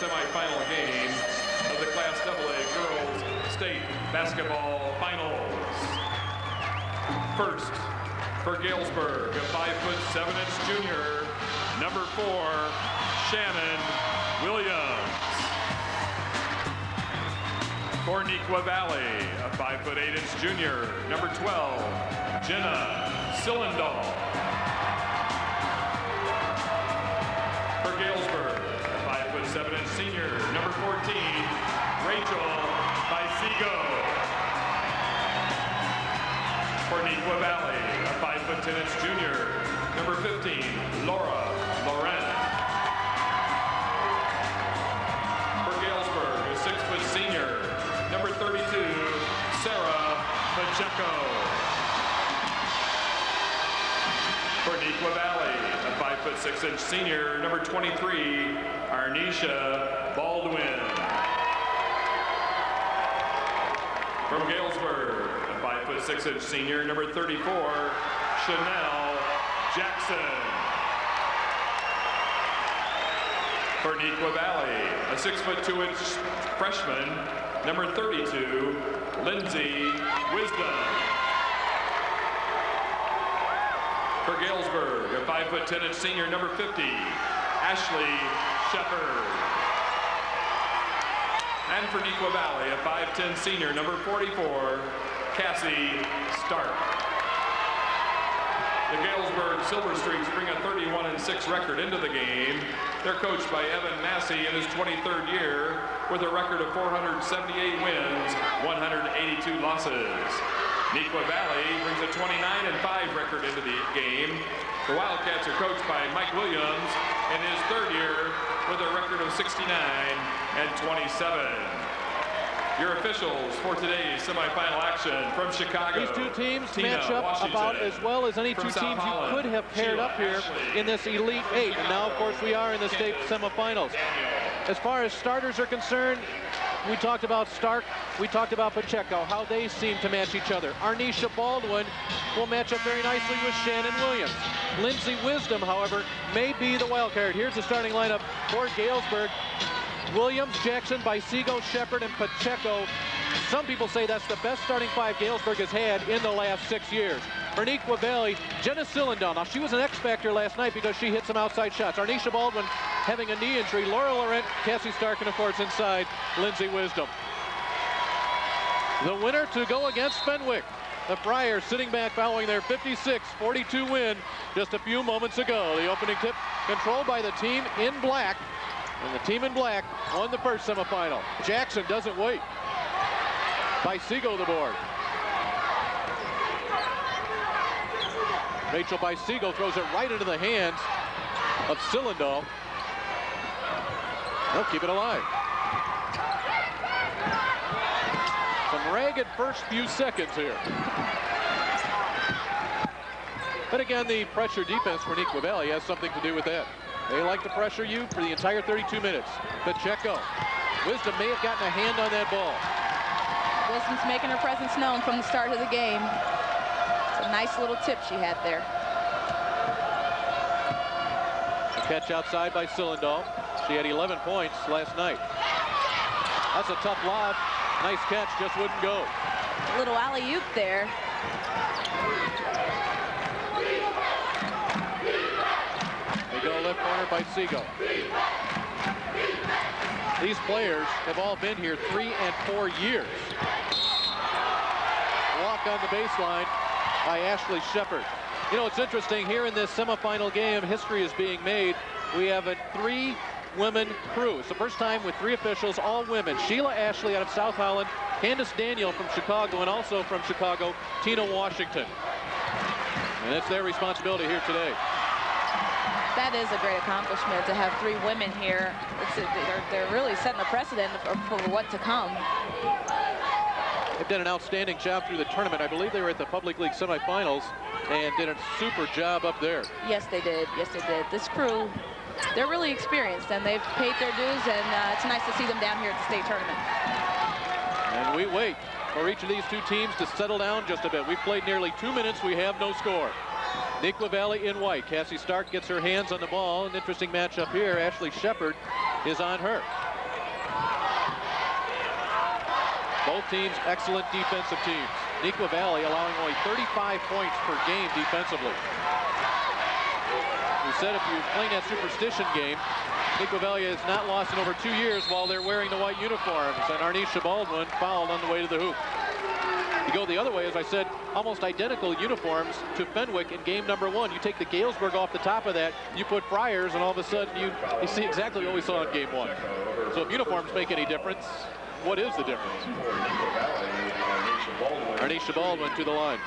semifinal game of the Class AA Girls State Basketball Finals. First, for Galesburg, a 5'7" junior, number 4, Shannon Williams. For Neuqua Valley, a 5'8" junior, number 12, Jenna Sillendahl. For Galesburg, a 5'7" senior, number 14, Rachel Bisigo. For Neuqua Valley, a 5'10" junior, number 15, Laura Loren. For Galesburg, a 6' senior, number 32, Sarah Pacheco. For Neuqua Valley, a 5'6" senior, number 23, Arnisha Baldwin. From Galesburg, a 5'6" senior, number 34, Chanel Jackson. For Neuqua Valley, a 6'2" freshman, number 32, Lindsay Wisdom. For Galesburg, a 5'10" senior, number 50, Ashley Shepard. And for Neuqua Valley, a 5'10" senior, number 44, Cassie Stark. The Galesburg Silver Streaks bring a 31-6 record into the game. They're coached by Evan Massey in his 23rd year with a record of 478 wins, 182 losses. Neuqua Valley brings a 29-5 record into the game. The Wildcats are coached by Mike Williams in his 3rd year with a record of 69-27. Your officials for today's semifinal action from Chicago. These two teams Tina match up Washington. About as well as any two teams you could have paired up here in this Elite 8. And now, of course, we are in the state semifinals. As far as starters are concerned, we talked about Stark, we talked about Pacheco, how they seem to match each other. Arnisha Baldwin will match up very nicely with Shannon Williams. Lindsay Wisdom, however, may be the wild card. Here's the starting lineup for Galesburg. Williams, Jackson, Bisigo, Shepard, and Pacheco. Some people say that's the best starting 5 Galesburg has had in the last 6 years. For Neuqua Valley, Jenna Sillendahl. Now, she was an X-factor last night because she hit some outside shots. Arnisha Baldwin having a knee injury. Laura Laurent, Cassie Stark, and of course inside, Lindsay Wisdom. The winner to go against Fenwick. The Friars sitting back following their 56-42 win just a few moments ago. The opening tip controlled by the team in black. And the team in black won the first semifinal. Jackson doesn't wait. Bisigo the board. Rachel Bisigo throws it right into the hands of Sillendahl. They'll keep it alive. Some ragged first few seconds here. But again, the pressure defense for Neuqua Valley has something to do with that. They like to pressure you for the entire 32 minutes. Pacheco. Wisdom may have gotten a hand on that ball. Wisdom's making her presence known from the start of the game. It's a nice little tip she had there. A catch outside by Sillendahl. She had 11 points last night. That's a tough lob. Nice catch, just wouldn't go. A little alley-oop there. They go left corner by Bisigo. These players have all been here 3 and 4 years. Walk on the baseline by Ashley Shepard. You know, it's interesting here in this semifinal game, history is being made. We have a 3-women crew. It's the first time with 3 officials, all women. Sheila Ashley out of South Holland, Candace Daniel from Chicago, and also from Chicago, Tina Washington. And it's their responsibility here today. That is a great accomplishment to have 3 women here. They're really setting the precedent for what to come. They've done an outstanding job through the tournament. I believe they were at the Public League semifinals and did a super job up there. Yes, they did. Yes, they did. This crew, they're really experienced, and they've paid their dues, and it's nice to see them down here at the state tournament. And we wait for each of these 2 teams to settle down just a bit. We've played nearly 2 minutes. We have no score. Neuqua Valley in white. Cassie Stark gets her hands on the ball. An interesting matchup here. Ashley Shepard is on her. Both teams excellent defensive teams. Neuqua Valley allowing only 35 points per game defensively. We said if you're playing that superstition game, Neuqua Valley has not lost in over 2 years while they're wearing the white uniforms, and Arnisha Baldwin fouled on the way to the hoop. You go the other way, as I said, almost identical uniforms to Fenwick in game number 1. You take the Galesburg off the top of that, you put Friars, and all of a sudden you see exactly what we saw in game 1. So if uniforms make any difference, what is the difference? Arnisha Baldwin to the line.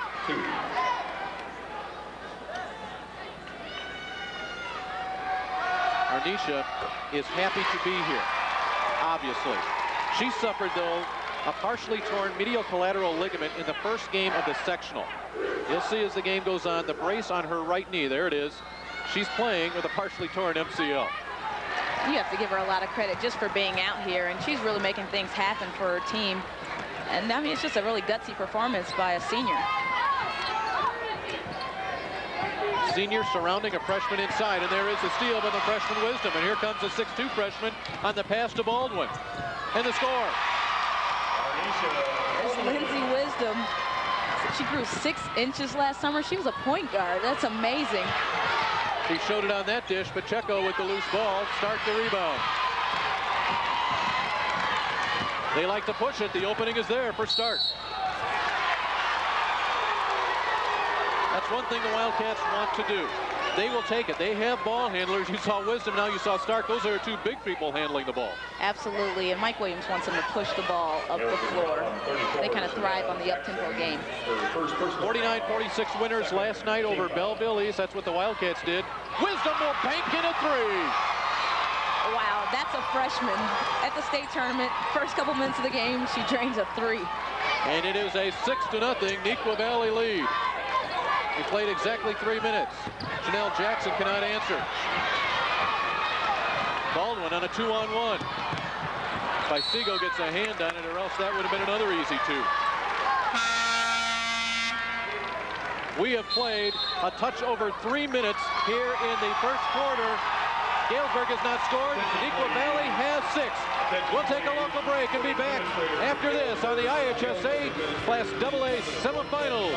Arnisha is happy to be here, obviously. She suffered, though, a partially torn medial collateral ligament in the first game of the sectional. You'll see as the game goes on, the brace on her right knee, there it is. She's playing with a partially torn MCL. You have to give her a lot of credit just for being out here, and she's really making things happen for her team. And I mean, it's just a really gutsy performance by a senior. Senior surrounding a freshman inside, and there is the steal by the freshman Wisdom. And here comes the 6'2" freshman on the pass to Baldwin. And the score. It's Lindsay Wisdom. She grew 6 inches last summer. She was a point guard. That's amazing. He showed it on that dish. Pacheco with the loose ball. Start the rebound. They like to push it. The opening is there for Stark. That's one thing the Wildcats want to do. They will take it. They have ball handlers. You saw Wisdom, now you saw Stark. Those are 2 big people handling the ball. Absolutely, and Mike Williams wants them to push the ball up the floor. They kind of thrive on the up-tempo game. 49-46 winners last night over Belleville East. That's what the Wildcats did. Wisdom will bank in a 3. Wow, that's a freshman at the state tournament. First couple minutes of the game, she drains a 3. And it is a 6-0 Neuqua Valley lead. We played exactly 3 minutes. Janelle Jackson cannot answer. Baldwin on a 2-on-1. Bisigo gets a hand on it, or else that would have been another easy 2. We have played a touch over 3 minutes here in the first quarter. Galesburg has not scored. Neuqua Valley has 6. We'll take a local break and be back after this on the IHSA Class AA semifinals.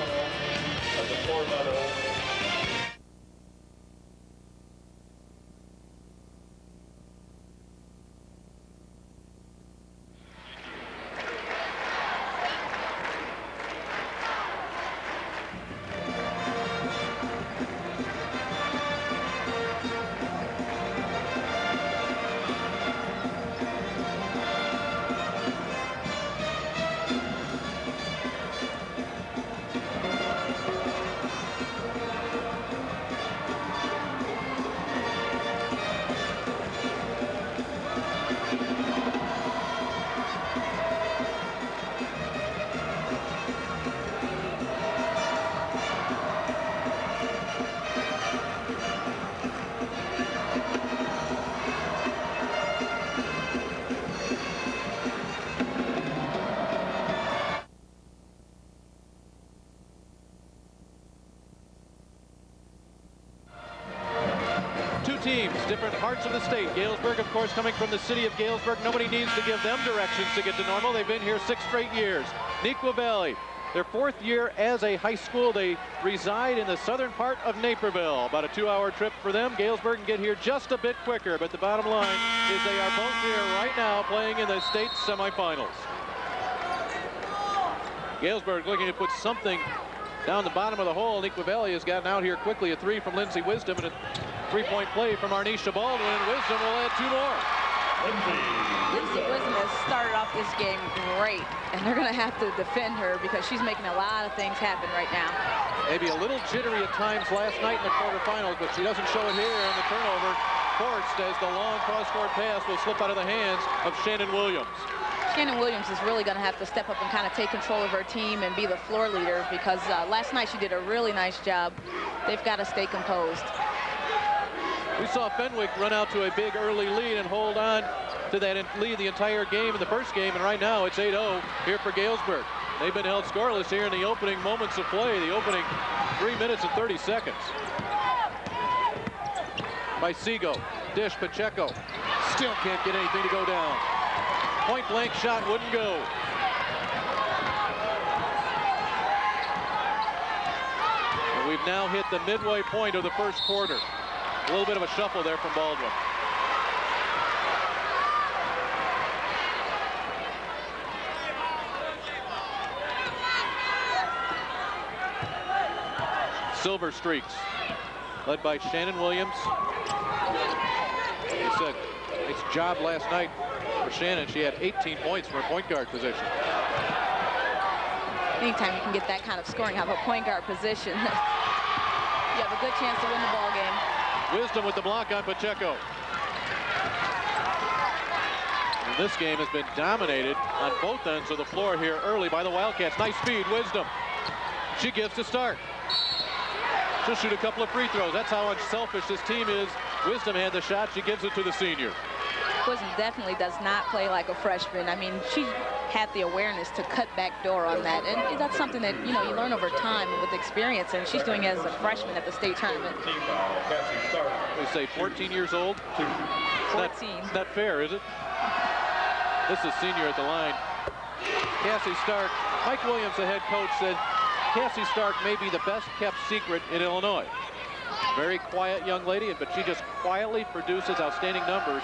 Teams, different parts of the state. Galesburg, of course, coming from the city of Galesburg. Nobody needs to give them directions to get to normal. They've been here 6 straight years. Neuqua Valley, their 4th year as a high school. They reside in the southern part of Naperville. About a 2-hour trip for them. Galesburg can get here just a bit quicker, but the bottom line is they are both here right now playing in the state semifinals. Galesburg looking to put something down the bottom of the hole. Neuqua Valley has gotten out here quickly. A 3 from Lindsay Wisdom and a 3-point play from Arnisha Baldwin. Wisdom will add 2 more. Lindsay Wisdom has started off this game great, and they're going to have to defend her because she's making a lot of things happen right now. Maybe a little jittery at times last night in the quarterfinals, but she doesn't show it here, and the turnover forced as the long cross-court pass will slip out of the hands of Shannon Williams. Shannon Williams is really going to have to step up and kind of take control of her team and be the floor leader because last night she did a really nice job. They've got to stay composed. We saw Fenwick run out to a big early lead and hold on to that lead the entire game in the first game, and right now it's 8-0 here for Galesburg. They've been held scoreless here in the opening moments of play, the opening 3 minutes and 30 seconds. Bisigo, dish Pacheco, still can't get anything to go down. Point blank shot wouldn't go. And we've now hit the midway point of the first quarter. A little bit of a shuffle there from Baldwin. Silver Streaks, led by Shannon Williams. He said, nice job last night for Shannon. She had 18 points from her point guard position. Anytime you can get that kind of scoring out of a point guard position, you have a good chance to win the ball game. Wisdom with the block on Pacheco. And this game has been dominated on both ends of the floor here early by the Wildcats. Nice speed, Wisdom. She gives to Stark. She'll shoot a couple of free throws. That's how unselfish this team is. Wisdom had the shot. She gives it to the senior. Wisdom definitely does not play like a freshman. I mean, she had the awareness to cut back door on that. And that's something that, you know, you learn over time with experience. And she's doing it as a freshman at the state tournament. We say 14 years old. 14. It's not fair, is it? This is senior at the line. Cassie Stark. Mike Williams, the head coach, said Cassie Stark may be the best kept secret in Illinois. Very quiet young lady, but she just quietly produces outstanding numbers.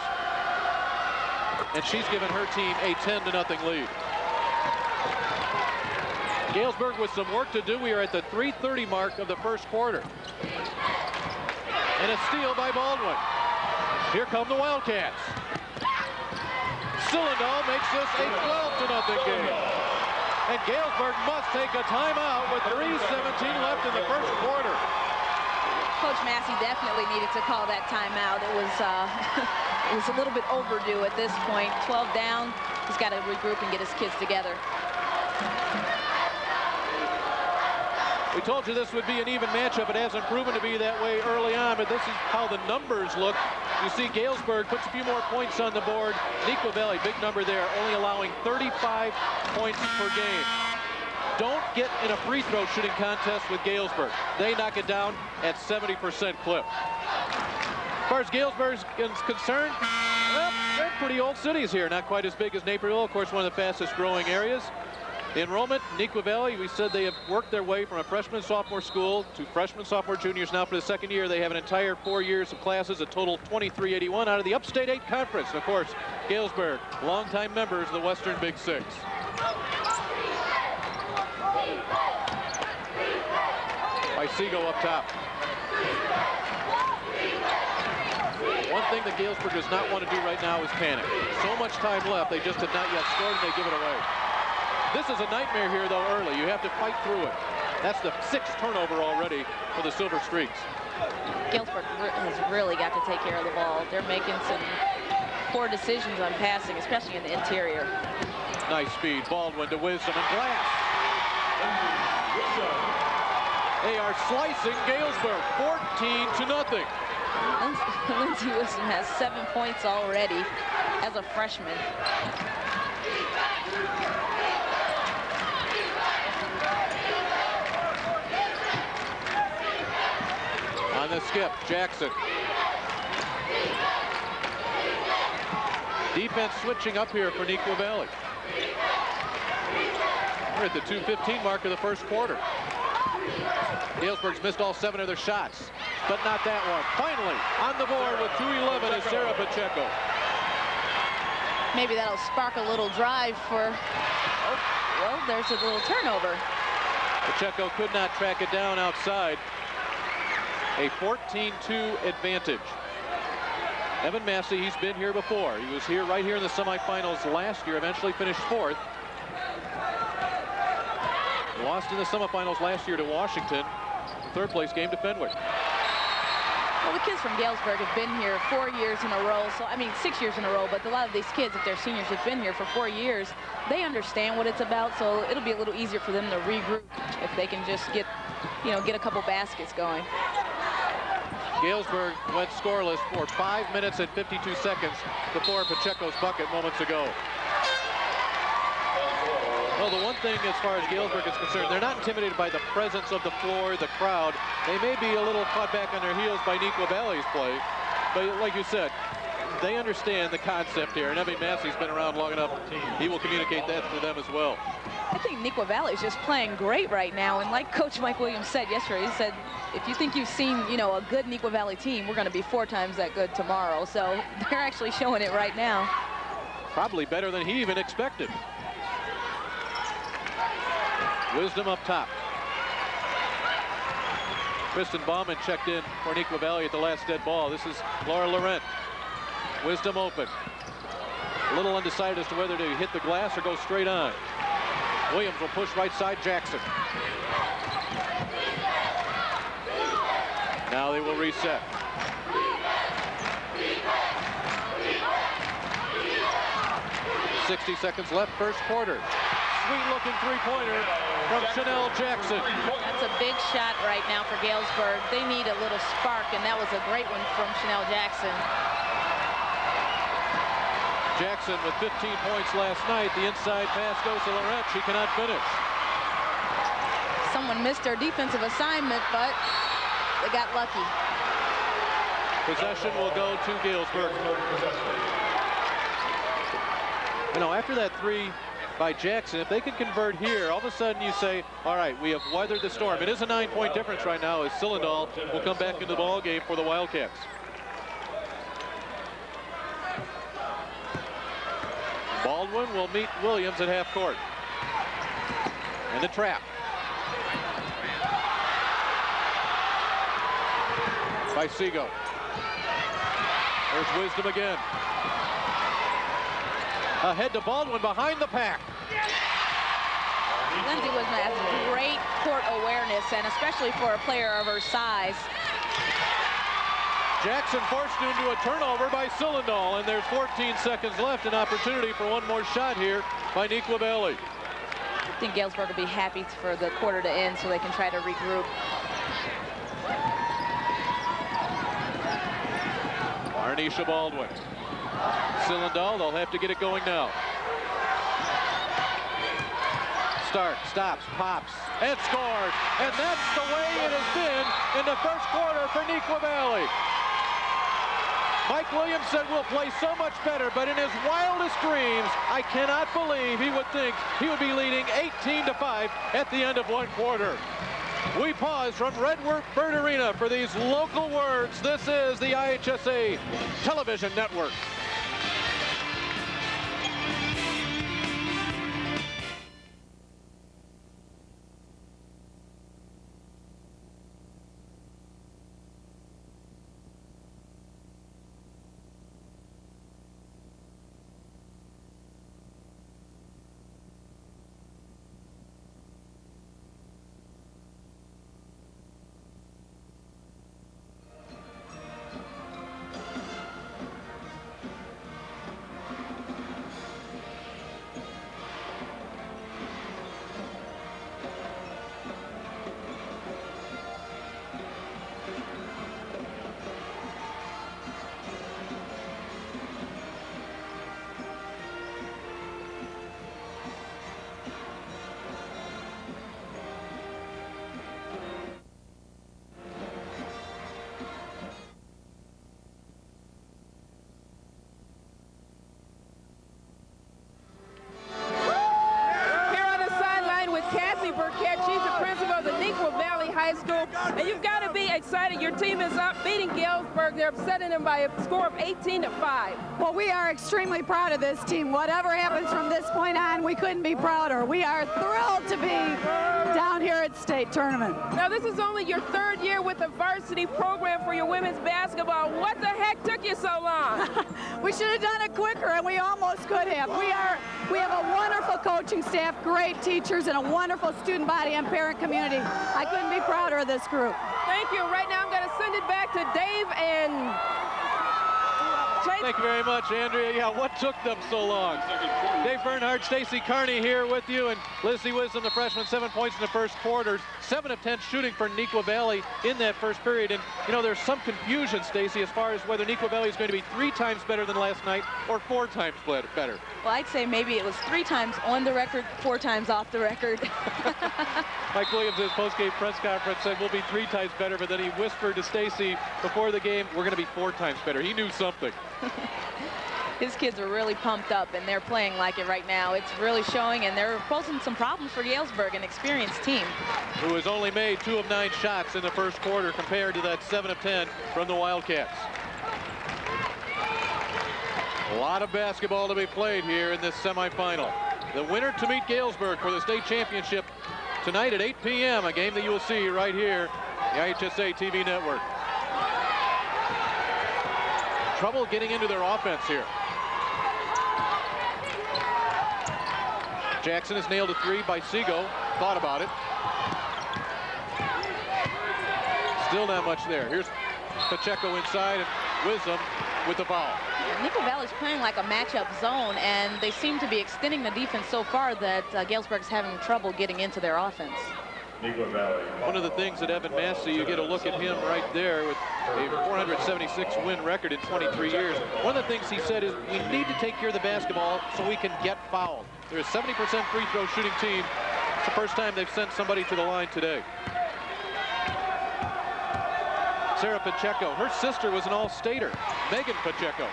And she's given her team a 10-0 lead. Galesburg with some work to do. We are at the 3:30 mark of the first quarter. And a steal by Baldwin. Here come the Wildcats. Cylindahl makes this a 12-0 game. And Galesburg must take a timeout with 3:17 left in the first quarter. Coach Massey definitely needed to call that timeout. It was it was a little bit overdue at this point. 12 down. He's got to regroup and get his kids together. We told you this would be an even matchup. It hasn't proven to be that way early on, but this is how the numbers look. You see Galesburg puts a few more points on the board. Neuqua Valley, big number there, only allowing 35 points per game. Don't get in a free throw shooting contest with Galesburg. They knock it down at 70% clip. As far as Galesburg is concerned, well, they're pretty old cities here. Not quite as big as Naperville, of course, one of the fastest growing areas. The enrollment, Neuqua Valley, we said they have worked their way from a freshman sophomore school to freshman sophomore juniors. Now for the second year, they have an entire 4 years of classes, a total 2381 out of the Upstate 8 Conference. And of course, Galesburg, longtime members of the Western Big Six. Seago up top. One thing that Galesburg does not want to do right now is panic. So much time left, they just have not yet scored and they give it away. This is a nightmare here though early. You have to fight through it. That's the 6th turnover already for the Silver Streaks. Galesburg has really got to take care of the ball. They're making some poor decisions on passing, especially in the interior. Nice speed. Baldwin to Wisdom and Glass. They are slicing Galesburg, 14-0. Lindsay Wisdom has 7 points already as a freshman. On the skip, Jackson. Defense switching up here for Neuqua Valley. We're at the 2:15 mark of the first quarter. Galesburg's missed all 7 of their shots, but not that one. Finally, on the board with 2:11 is Sarah Pacheco. Maybe that'll spark a little drive for, oh, well, there's a little turnover. Pacheco could not track it down outside. A 14-2 advantage. Evan Massey, he's been here before. He was here right here in the semifinals last year, eventually finished 4th. Lost in the semifinals last year to Washington. The 3rd place game to Fenwick. Well, the kids from Galesburg have been here 4 years in a row. So, I mean, 6 years in a row. But a lot of these kids, if they're seniors, have been here for 4 years. They understand what it's about. So it'll be a little easier for them to regroup if they can just get, you know, get a couple baskets going. Galesburg went scoreless for 5 minutes and 52 seconds before Pacheco's bucket moments ago. Well, the one thing as far as Galesburg is concerned, they're not intimidated by the presence of the floor, the crowd. They may be a little caught back on their heels by Neuqua Valley's play. But like you said, they understand the concept here, and Evan Massey's been around long enough. He will communicate that to them as well. I think Neuqua Valley is just playing great right now, and like Coach Mike Williams said yesterday, he said, if you think you've seen, you know, a good Neuqua Valley team, we're going to be 4 times that good tomorrow. So they're actually showing it right now. Probably better than he even expected. Wisdom up top. Kristen Bauman checked in for Neuqua Valley at the last dead ball. This is Laura Laurent. Wisdom open. A little undecided as to whether to hit the glass or go straight on. Williams will push right side Jackson. Now they will reset. .60 seconds left, first quarter. Sweet-looking three-pointer from Chanel Jackson. That's a big shot right now for Galesburg. They need a little spark, and that was a great one from Chanel Jackson. Jackson with 15 points last night. The inside pass goes to Laurent. She cannot finish. Someone missed their defensive assignment, but they got lucky. Possession will go to Galesburg. You know, after that three by Jackson, if they can convert here, all of a sudden you say, all right, we have weathered the storm. It is a 9-point difference right now as Cylindahl will come back into the ball game for the Wildcats. Baldwin will meet Williams at half court. And the trap. By Seago. There's Wisdom again. Ahead to Baldwin behind the pack. Lindsay Wisdom has great court awareness, and especially for a player of her size. Jackson forced into a turnover by Cylindahl, and there's 14 seconds left. An opportunity for one more shot here by Neuqua Valley. I think Galesburg will be happy for the quarter to end so they can try to regroup. Arnisha Baldwin. Cylindahl, they'll have to get it going now. Stark, stops, pops, and scores. And that's the way it has been in the first quarter for Neuqua Valley. Mike Williams said we'll play so much better, but in his wildest dreams, I cannot believe he would think he would be leading 18-5 at the end of one quarter. We pause from Redbird Arena for these local words. This is the IHSA Television Network. And you've got to be excited. Your team is up, beating Galesburg. They're upsetting them by a score of 18-5. Well, we are extremely proud of this team. Whatever happens from this point on, we couldn't be prouder. We are thrilled to be down here at state tournament. Now, this is only your third year with the varsity program for your women's basketball. What the heck took you so long? We should have done it quicker, and we almost could have. We have a wonderful coaching staff, great teachers, and a wonderful student body and parent community. I couldn't be prouder of this group. Thank you. Right now, I'm going to send it back to Dave and Jake. Thank you very much, Andrea. Yeah, what took them so long? Dave Bernhardt, Stacy Carney here with you, and Lizzie Wisdom, the freshman, 7 points in the first quarter. 7 of 10 shooting for Neuqua Valley in that first period. And, you know, there's some confusion, Stacy, as far as whether Neuqua Valley is going to be 3 times better than last night or 4 times better. Well, I'd say maybe it was 3 times on the record, 4 times off the record. Mike Williams, in his post-game press conference, said we'll be 3 times better, but then he whispered to Stacy before the game, we're going to be 4 times better. He knew something. His kids are really pumped up, and they're playing like it right now. It's really showing, and they're posing some problems for Galesburg, an experienced team. Who has only made 2 of 9 shots in the first quarter compared to that 7 of 10 from the Wildcats. A lot of basketball to be played here in this semifinal. The winner to meet Galesburg for the state championship tonight at 8 p.m., a game that you will see right here, the IHSA TV network. Trouble getting into their offense here. Jackson has nailed a 3 by Seago. Thought about it. Still not much there. Here's Pacheco inside, and Wisdom with the foul. Neuqua Valley's playing like a matchup zone, and they seem to be extending the defense so far that Galesburg's having trouble getting into their offense. One of the things that Evan Massey, you get a look at him right there with a 476 win record in 23 years. One of the things he said is we need to take care of the basketball so we can get fouled. They're a 70% free throw shooting team. It's the first time they've sent somebody to the line today. Sarah Pacheco, her sister was an all-stater, Megan Pacheco.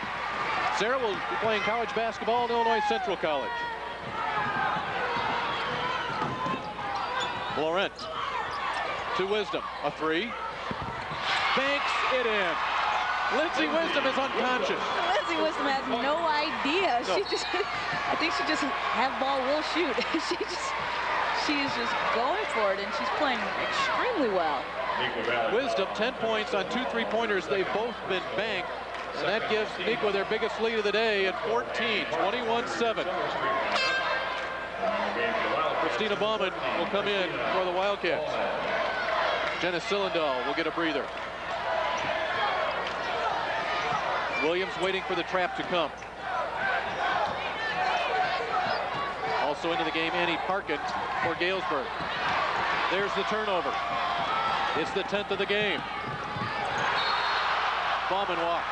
Sarah will be playing college basketball at Illinois Central College. Laurent to Wisdom, a 3. Banks it in. Lindsay Wisdom is unconscious. Lindsay Wisdom has no idea. No. I think she just have ball, will shoot. she is just going for it, and she's playing extremely well. Wisdom 10 points on 2 3-pointers. They've both been banked, and that gives Neuqua their biggest lead of the day at 14, 21-7. Christina Baumann will come in for the Wildcats. Jenna Sillendahl will get a breather. Williams waiting for the trap to come. Also into the game, Annie Parkin for Galesburg. There's the turnover. It's the 10th of the game. Baumann walk.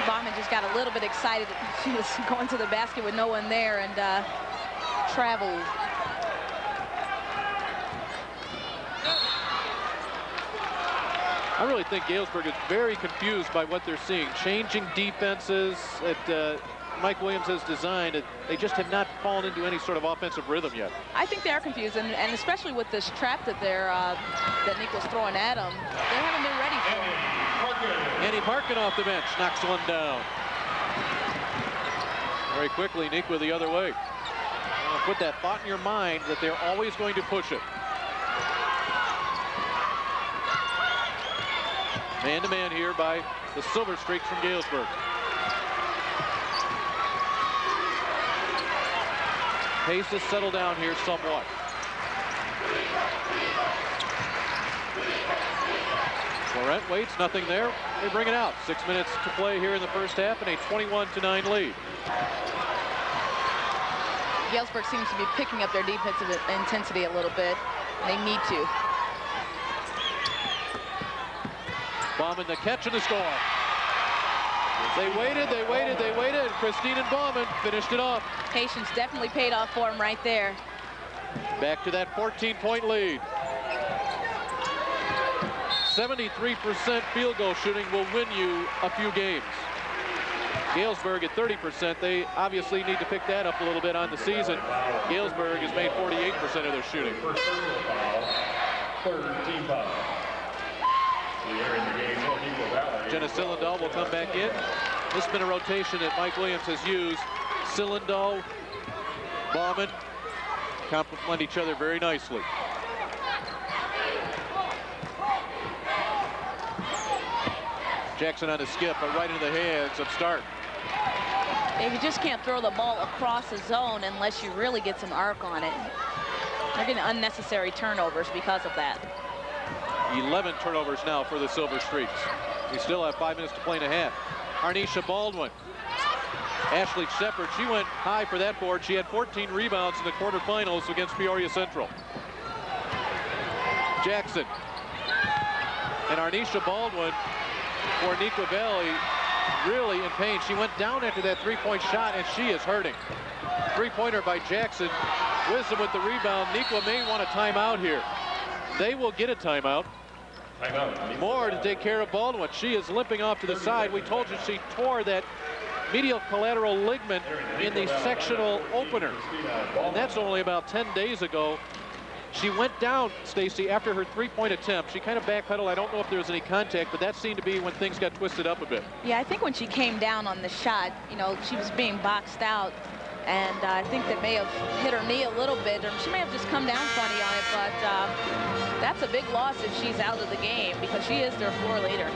Baumann just got a little bit excited. She was going to the basket with no one there and traveled. I really think Galesburg is very confused by what they're seeing. Changing defenses that Mike Williams has designed. They just have not fallen into any sort of offensive rhythm yet. I think they are confused, and especially with this trap that that Neuqua's throwing at them, they haven't been ready for it. Annie Parkin off the bench, knocks one down. Very quickly, Neuqua the other way. Put that thought in your mind that they're always going to push it. Man-to-man here by the Silver Streaks from Galesburg. Pace has settled down here somewhat. Laurent waits, nothing there. They bring it out. 6 minutes to play here in the first half and a 21-9 lead. Galesburg seems to be picking up their defensive intensity a little bit. They need to. Baumann the catch and the score. They waited, and Christine and Baumann finished it off. Patience definitely paid off for them right there. Back to that 14-point lead. 73% field goal shooting will win you a few games. Galesburg at 30%. They obviously need to pick that up a little bit on the season. Galesburg has made 48% of their shooting. Third team foul. Jenna Sillendahl will come back in. This has been a rotation that Mike Williams has used. Sillendahl, Baumann complement each other very nicely. Jackson on a skip, but right into the hands of Stark. You just can't throw the ball across the zone unless you really get some arc on it. They're getting unnecessary turnovers because of that. 11 turnovers now for the Silver Streaks. We still have 5 minutes to play and a half. Arnisha Baldwin. Ashley Shepard, she went high for that board. She had 14 rebounds in the quarterfinals against Peoria Central. Jackson. And Arnisha Baldwin for Neuqua Valley really in pain. She went down after that three-point shot, and she is hurting. Three-pointer by Jackson. Wisdom with the rebound. Neuqua may want a timeout here. They will get a timeout. Moore to take care of Baldwin. She is limping off to the side. We told you she tore that medial collateral ligament in the sectional opener. And that's only about 10 days ago. She went down, Stacy, after her three-point attempt. She kind of backpedaled. I don't know if there was any contact, but that seemed to be when things got twisted up a bit. Yeah, I think when she came down on the shot, you know, she was being boxed out. And I think that may have hit her knee a little bit, or she may have just come down funny on it, but that's a big loss if she's out of the game, because she is their floor leader.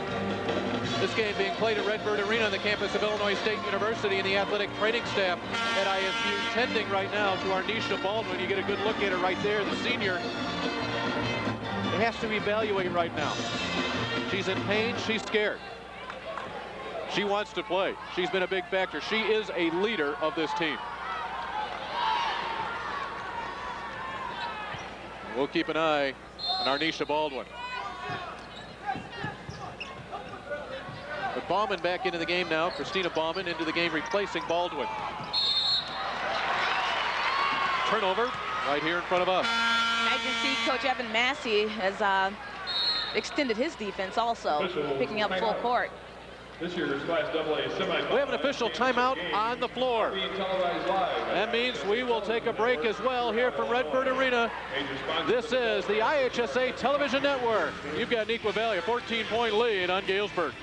This game being played at Redbird Arena on the campus of Illinois State University, and the athletic training staff at ISU tending right now to Arnisha Baldwin. You get a good look at her right there, the senior. It has to evaluate right now. She's in pain, she's scared. She wants to play. She's been a big factor. She is a leader of this team. We'll keep an eye on Arnisha Baldwin. But Bauman back into the game now. Christina Bauman into the game, replacing Baldwin. Turnover right here in front of us. I can see Coach Evan Massey has extended his defense also, picking up full court. This year's Class AA semifinal. We have an official timeout on the floor. That means we will take a break as well here from Redbird Arena. This is the IHSA Television Network. You've got Neuqua Valley, a 14-point lead on Galesburg.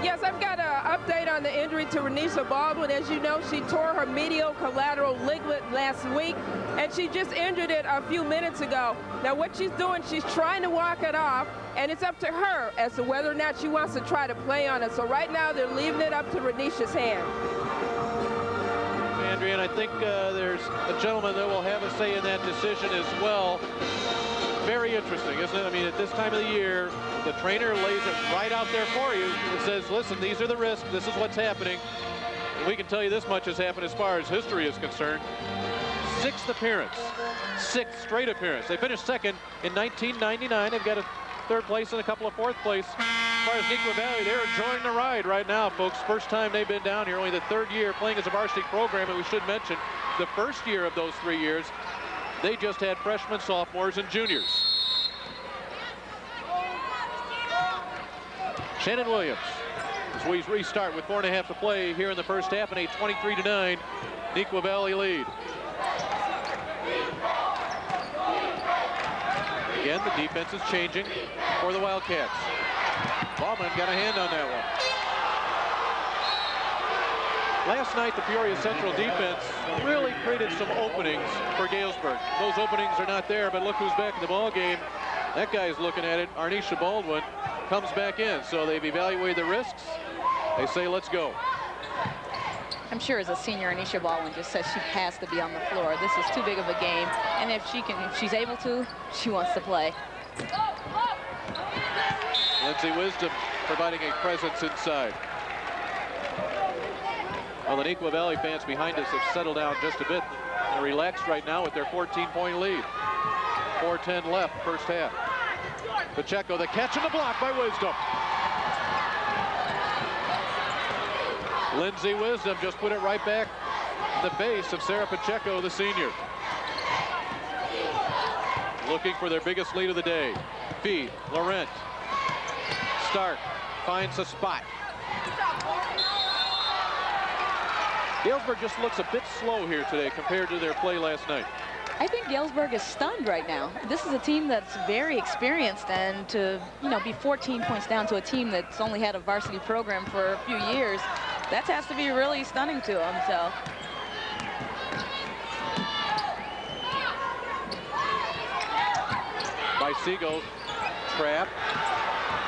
Yes, I've got an update on the injury to Renisha Baldwin. As you know, she tore her medial collateral ligament last week, and she just injured it a few minutes ago. Now, what she's doing, she's trying to walk it off, and it's up to her as to whether or not she wants to try to play on it. So right now, they're leaving it up to Renisha's hand. Andrea, and I think there's a gentleman that will have a say in that decision as well. Very interesting, isn't it? I mean, at this time of the year, the trainer lays it right out there for you and says, listen, these are the risks, this is what's happening. And we can tell you this much has happened as far as history is concerned. Sixth appearance, sixth straight appearance. They finished second in 1999. They've got a third place and a couple of fourth place. As far as Neuqua Valley, they're enjoying the ride right now, folks. First time they've been down here, only the third year playing as a varsity program. And we should mention, the first year of those 3 years, they just had freshmen, sophomores, and juniors. Shannon Williams, as we restart with 4.5 to play here in the first half, and a 23-9 Neuqua Valley lead. Again, the defense is changing for the Wildcats. Bauman got a hand on that one. Last night, the Peoria Central defense really created some openings for Galesburg. Those openings are not there, but look who's back in the ball game. That guy's looking at it. Arnisha Baldwin comes back in. So they've evaluated the risks. They say, let's go. I'm sure as a senior, Arnisha Baldwin just says she has to be on the floor. This is too big of a game. And if she's able to, she wants to play. Lindsay Wisdom providing a presence inside. Well, the Neuqua Valley fans behind us have settled down just a bit. They're relaxed right now with their 14-point lead. 4:10 left, first half. Pacheco, the catch and the block by Wisdom. Lindsay Wisdom just put it right back in the base of Sarah Pacheco, the senior. Looking for their biggest lead of the day. Feed, Laurent. Stark finds a spot. Galesburg just looks a bit slow here today compared to their play last night. I think Galesburg is stunned right now. This is a team that's very experienced, and to be 14 points down to a team that's only had a varsity program for a few years, that has to be really stunning to them. So. By Seago, trap,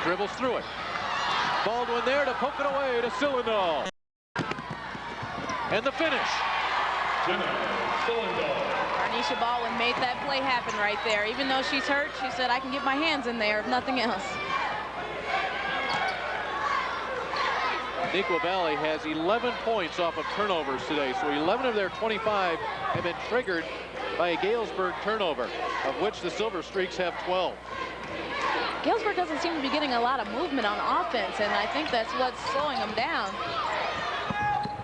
dribbles through it. Baldwin there to poke it away to Cylinder. And the finish. Arnisha Baldwin made that play happen right there. Even though she's hurt, she said, I can get my hands in there if nothing else. Neuqua Valley has 11 points off of turnovers today, so 11 of their 25 have been triggered by a Galesburg turnover, of which the Silver Streaks have 12. Galesburg doesn't seem to be getting a lot of movement on offense, and I think that's what's slowing them down.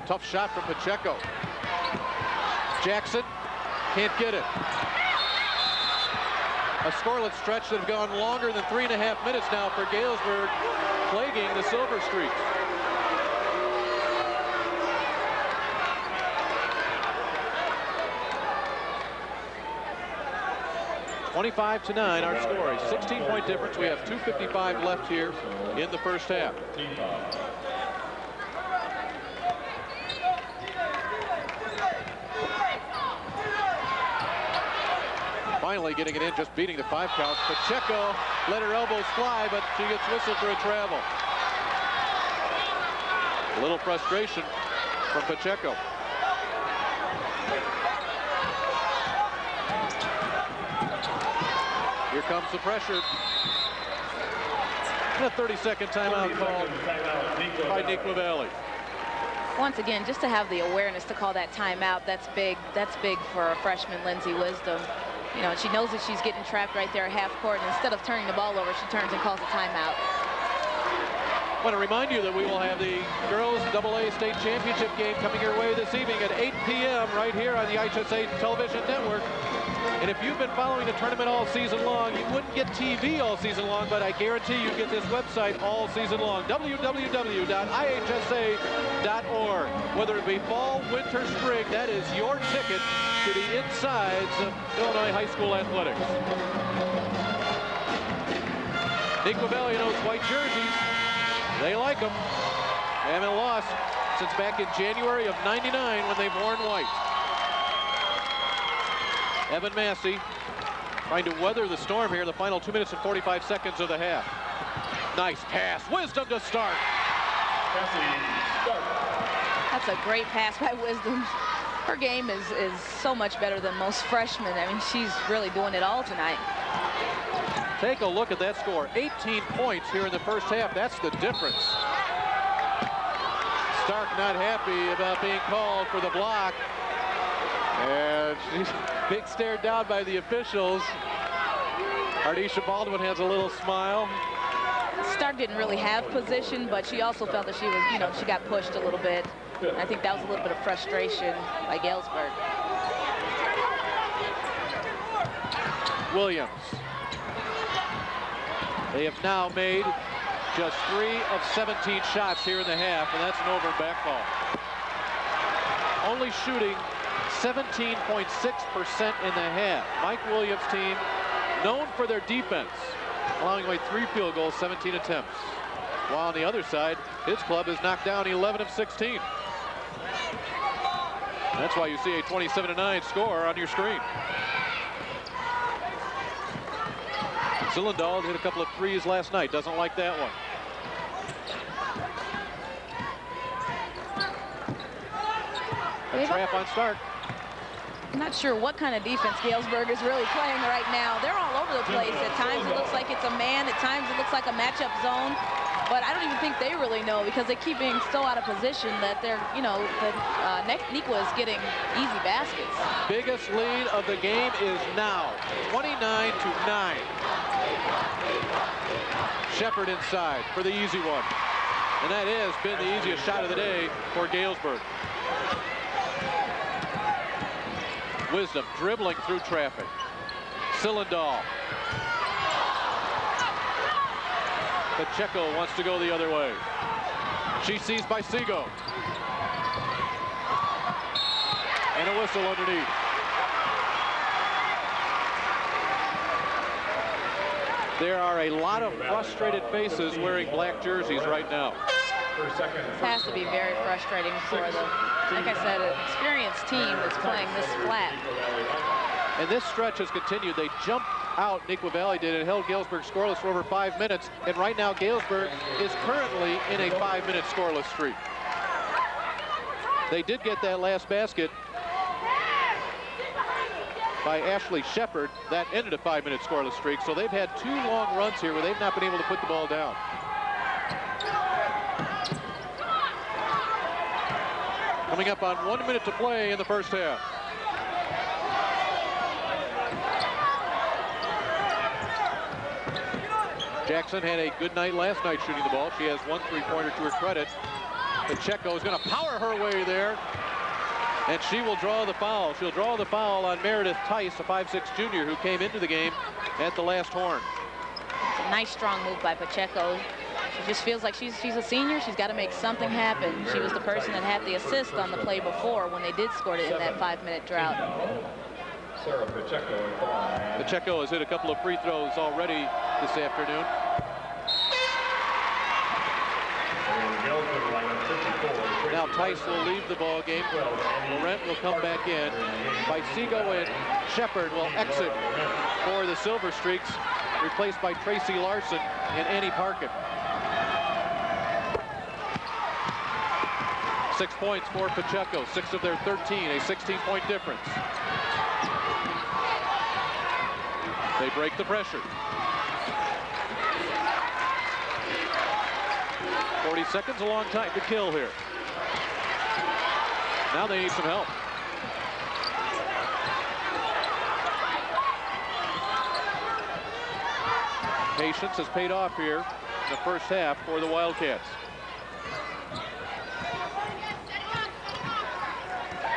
Tough shot from Pacheco. Jackson Can't get it. A scoreless stretch that have gone longer than 3.5 minutes now for Galesburg, plaguing the Silver Streaks. (25-9) our score. A 16-point difference. We have 2:55 left here in the first half. Finally getting it in, just beating the 5 count. Pacheco let her elbows fly, but she gets whistled for a travel. A little frustration from Pacheco. Here comes the pressure. And a 30-second timeout called by Neuqua Valley. Once again, just to have the awareness to call that timeout, that's big. That's big for a freshman, Lindsay Wisdom. You know, she knows that she's getting trapped right there at half court, and instead of turning the ball over, she turns and calls a timeout. I want to remind you that we will have the girls AA state championship game coming your way this evening at 8 p.m. right here on the IHSA television network. And if you've been following the tournament all season long, you wouldn't get TV all season long, but I guarantee you get this website all season long. www.ihsa.org. Whether it be fall, winter, spring, that is your ticket to the insides of Illinois high school athletics. Neuqua Valley knows white jerseys. They like them. They haven't lost since back in January of '99 when they've worn white. Evan Massey trying to weather the storm here in the final 2 minutes and 45 seconds of the half. Nice pass. Wisdom to start. That's a great pass by Wisdom. Her game is so much better than most freshmen. I mean, she's really doing it all tonight. Take a look at that score. 18 points here in the first half. That's the difference. Stark not happy about being called for the block. And she's big stared down by the officials. Ardisha Baldwin has a little smile. Stark didn't really have position, but she also felt that she was, you know, she got pushed a little bit. And I think that was a little bit of frustration by Galesburg. Williams. They have now made just 3 of 17 shots here in the half, and that's an over and back ball. Only shooting 17.6% in the half. Mike Williams' team, known for their defense, allowing away 3 field goals, 17 attempts. While on the other side, his club has knocked down 11 of 16. That's why you see a 27-9 score on your screen. Sillendahl hit a couple of threes last night. Doesn't like that one. A trap on Stark. I'm not sure what kind of defense Galesburg is really playing right now. They're all over the place. At times it looks like it's a man. At times it looks like a matchup zone. But I don't even think they really know because they keep being so out of position that they're, you know, that Neuqua is getting easy baskets. Biggest lead of the game is now, 29-9. Shepard inside for the easy one. And that has been the easiest shot of the day for Galesburg. Wisdom dribbling through traffic. Sillendahl. Pacheco wants to go the other way. She sees by Seago. And a whistle underneath. There are a lot of frustrated faces wearing black jerseys right now. This has to be very frustrating for the, like I said, an experienced team that's playing this flat. And this stretch has continued. They jumped out, Neuqua Valley did, and held Galesburg scoreless for over 5 minutes. And right now, Galesburg is currently in a 5-minute scoreless streak. They did get that last basket by Ashley Shepard. That ended a 5-minute scoreless streak. So they've had 2 long runs here where they've not been able to put the ball down. Coming up on 1 minute to play in the first half. Jackson had a good night last night shooting the ball. She has 1 3-pointer to her credit. Pacheco is going to power her way there. And she will draw the foul. She'll draw the foul on Meredith Tice, a 5'6" junior who came into the game at the last horn. It's a nice, strong move by Pacheco. She just feels like she's a senior. She's got to make something happen. She was the person that had the assist on the play before when they did score it in that 5-minute drought. Pacheco has hit a couple of free throws already this afternoon. Now Tice will leave the ball game. Laurent will come back in. Bicego and Shepard will exit for the Silver Streaks, replaced by Tracy Larson and Annie Parkin. 6 points for Pacheco, 6 of their 13, a 16-point difference. They break the pressure. 40 seconds, a long time to kill here. Now they need some help. Patience has paid off here in the first half for the Wildcats.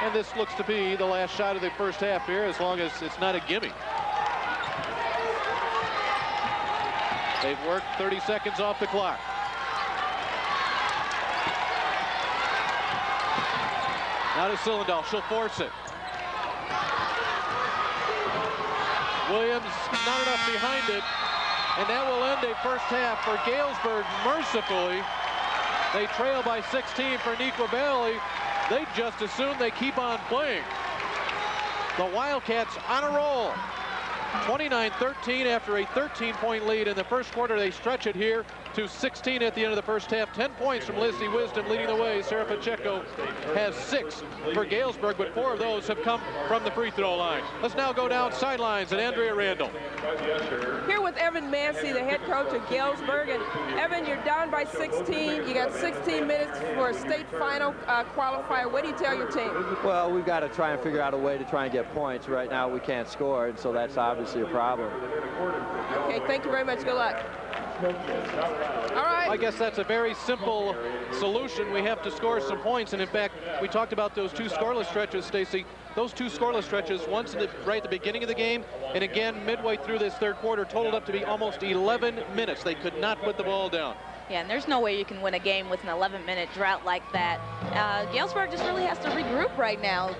And this looks to be the last shot of the first half here, as long as it's not a gimme. They've worked 30 seconds off the clock. Now to Sillendahl, she'll force it. Williams, not enough behind it, and that will end a first half for Galesburg mercifully. They trail by 16 for Neuqua Valley. They just assume they keep on playing. The Wildcats on a roll. 29-13 after a 13-point lead in the first quarter. They stretch it here to 16 at the end of the first half. 10 points from Lizzie Wisdom leading the way. Sarah Pacheco has 6 for Galesburg, but 4 of those have come from the free throw line. Let's now go down sidelines and Andrea Randall. Here with Evan Massey, the head coach of Galesburg. And Evan, you're down by 16. You got 16 minutes for a state final qualifier. What do you tell your team? Well, we've got to try and figure out a way to try and get points. Right now we can't score, and so that's obviously a problem. Okay, thank you very much. Good luck. All right. I guess that's a very simple solution. We have to score some points, and in fact, we talked about those 2 scoreless stretches, Stacy. Those 2 scoreless stretches, once right at the beginning of the game, and again midway through this third quarter, totaled up to be almost 11 minutes. They could not put the ball down. Yeah, and there's no way you can win a game with an 11-minute drought like that. Galesburg just really has to regroup right now.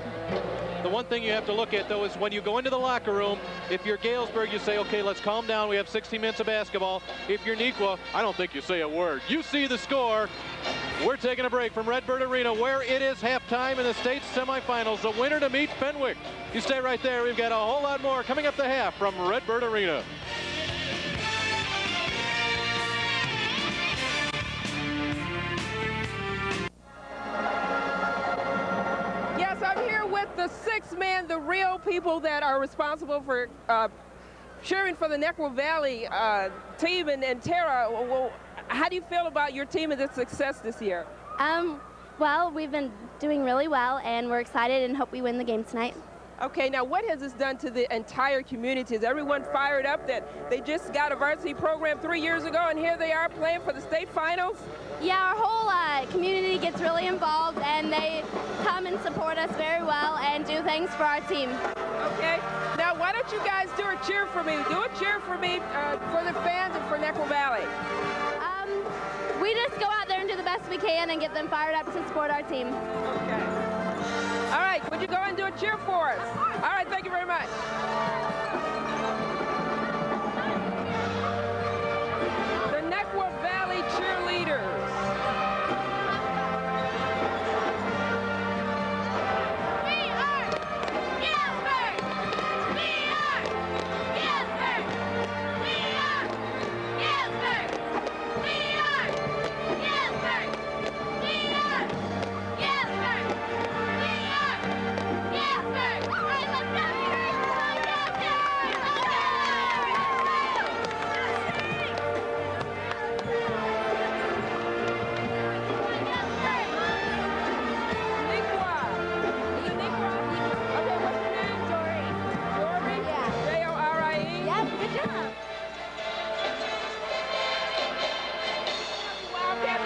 The one thing you have to look at, though, is when you go into the locker room, if you're Galesburg, you say, okay, let's calm down. We have 60 minutes of basketball. If you're Neuqua, I don't think you say a word. You see the score. We're taking a break from Redbird Arena, where it is halftime in the state semifinals. The winner to meet Fenwick. You stay right there. We've got a whole lot more coming up the half from Redbird Arena. The 6th man, the real people that are responsible for cheering for the Neuqua Valley team. And Tara, well, how do you feel about your team and its success this year? Well, we've been doing really well, and we're excited and hope we win the game tonight. Okay, now what has this done to the entire community? Is everyone fired up that they just got a varsity program 3 years ago, and here they are playing for the state finals? Yeah, our whole community gets really involved, and they come and support us very well and do things for our team. Okay, now why don't you guys do a cheer for me? Do a cheer for me for the fans and for Neuqua Valley. We just go out there and do the best we can and get them fired up to support our team. Okay. All right, would you go and do a cheer for us? All right, thank you very much. The Neuqua Valley cheerleaders.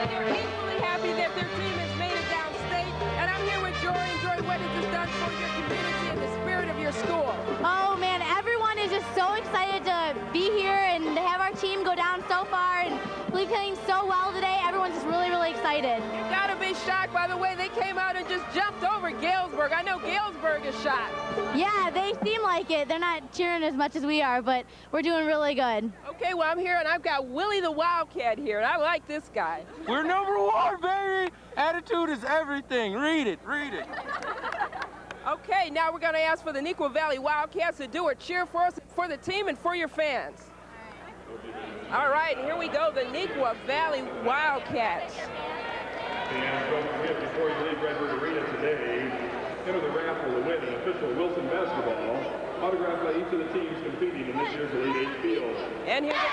They're equally happy that their team has made it downstate. And I'm here with Joy. And Joy, what has this done playing so well today. Everyone's just really, really excited. You gotta be shocked by the way they came out and just jumped over Galesburg. I know Galesburg is shocked. Yeah, they seem like it. They're not cheering as much as we are, but we're doing really good. Okay, well, I'm here and I've got Willie the Wildcat here, and I like this guy. We're #1, baby. Attitude is everything. Read it, read it. Okay, now we're gonna ask for the Neuqua Valley Wildcats to do a cheer for us, for the team and for your fans. All right, here we go, the Neuqua Valley Wildcats. And don't forget, before you leave Redbird Arena today, enter the raffle to win an official Wilson basketball, autographed by each of the teams competing in this year's Elite 8 field. And here we go.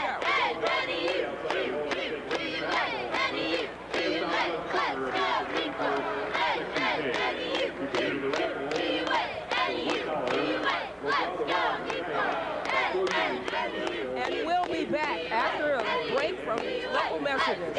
And we'll be back after a break from local messages.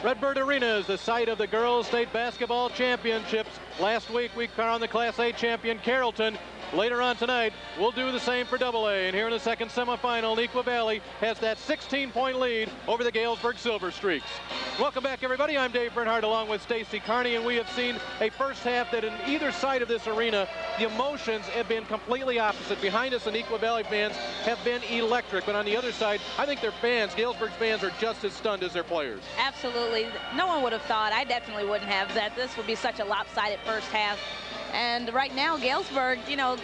Redbird Arena is the site of the Girls State Basketball Championships. Last week we crowned the Class A champion Carrollton. Later on tonight, we'll do the same for AA. And here in the second semifinal, Neuqua Valley has that 16-point lead over the Galesburg Silver Streaks. Welcome back, everybody. I'm Dave Bernhardt along with Stacy Carney, and we have seen a first half that in either side of this arena, the emotions have been completely opposite. Behind us, the Neuqua Valley fans have been electric, but on the other side, I think their fans, Galesburg's fans, are just as stunned as their players. Absolutely. No one would have thought, I definitely wouldn't have, that this would be such a lopsided first half. And right now, Galesburg, you know,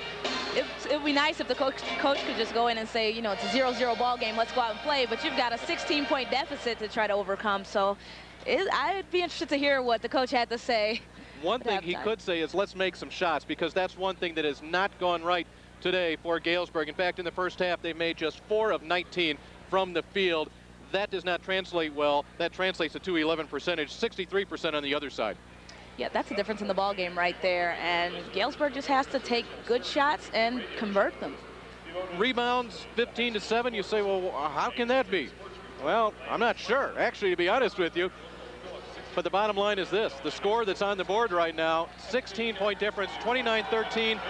it would be nice if the coach could just go in and say, you know, it's a 0-0 ball game, let's go out and play. But you've got a 16-point deficit to try to overcome. So I'd be interested to hear what the coach had to say. One thing he could say is let's make some shots, because that's one thing that has not gone right today for Galesburg. In fact, in the first half, they made just 4 of 19 from the field. That does not translate well. That translates to 211 percentage, 63% on the other side. Yeah, that's the difference in the ball game right there. And Galesburg just has to take good shots and convert them. Rebounds 15-7. You say, well, how can that be? Well, I'm not sure, actually, to be honest with you. But the bottom line is this. The score that's on the board right now, 16-point difference, 29-13.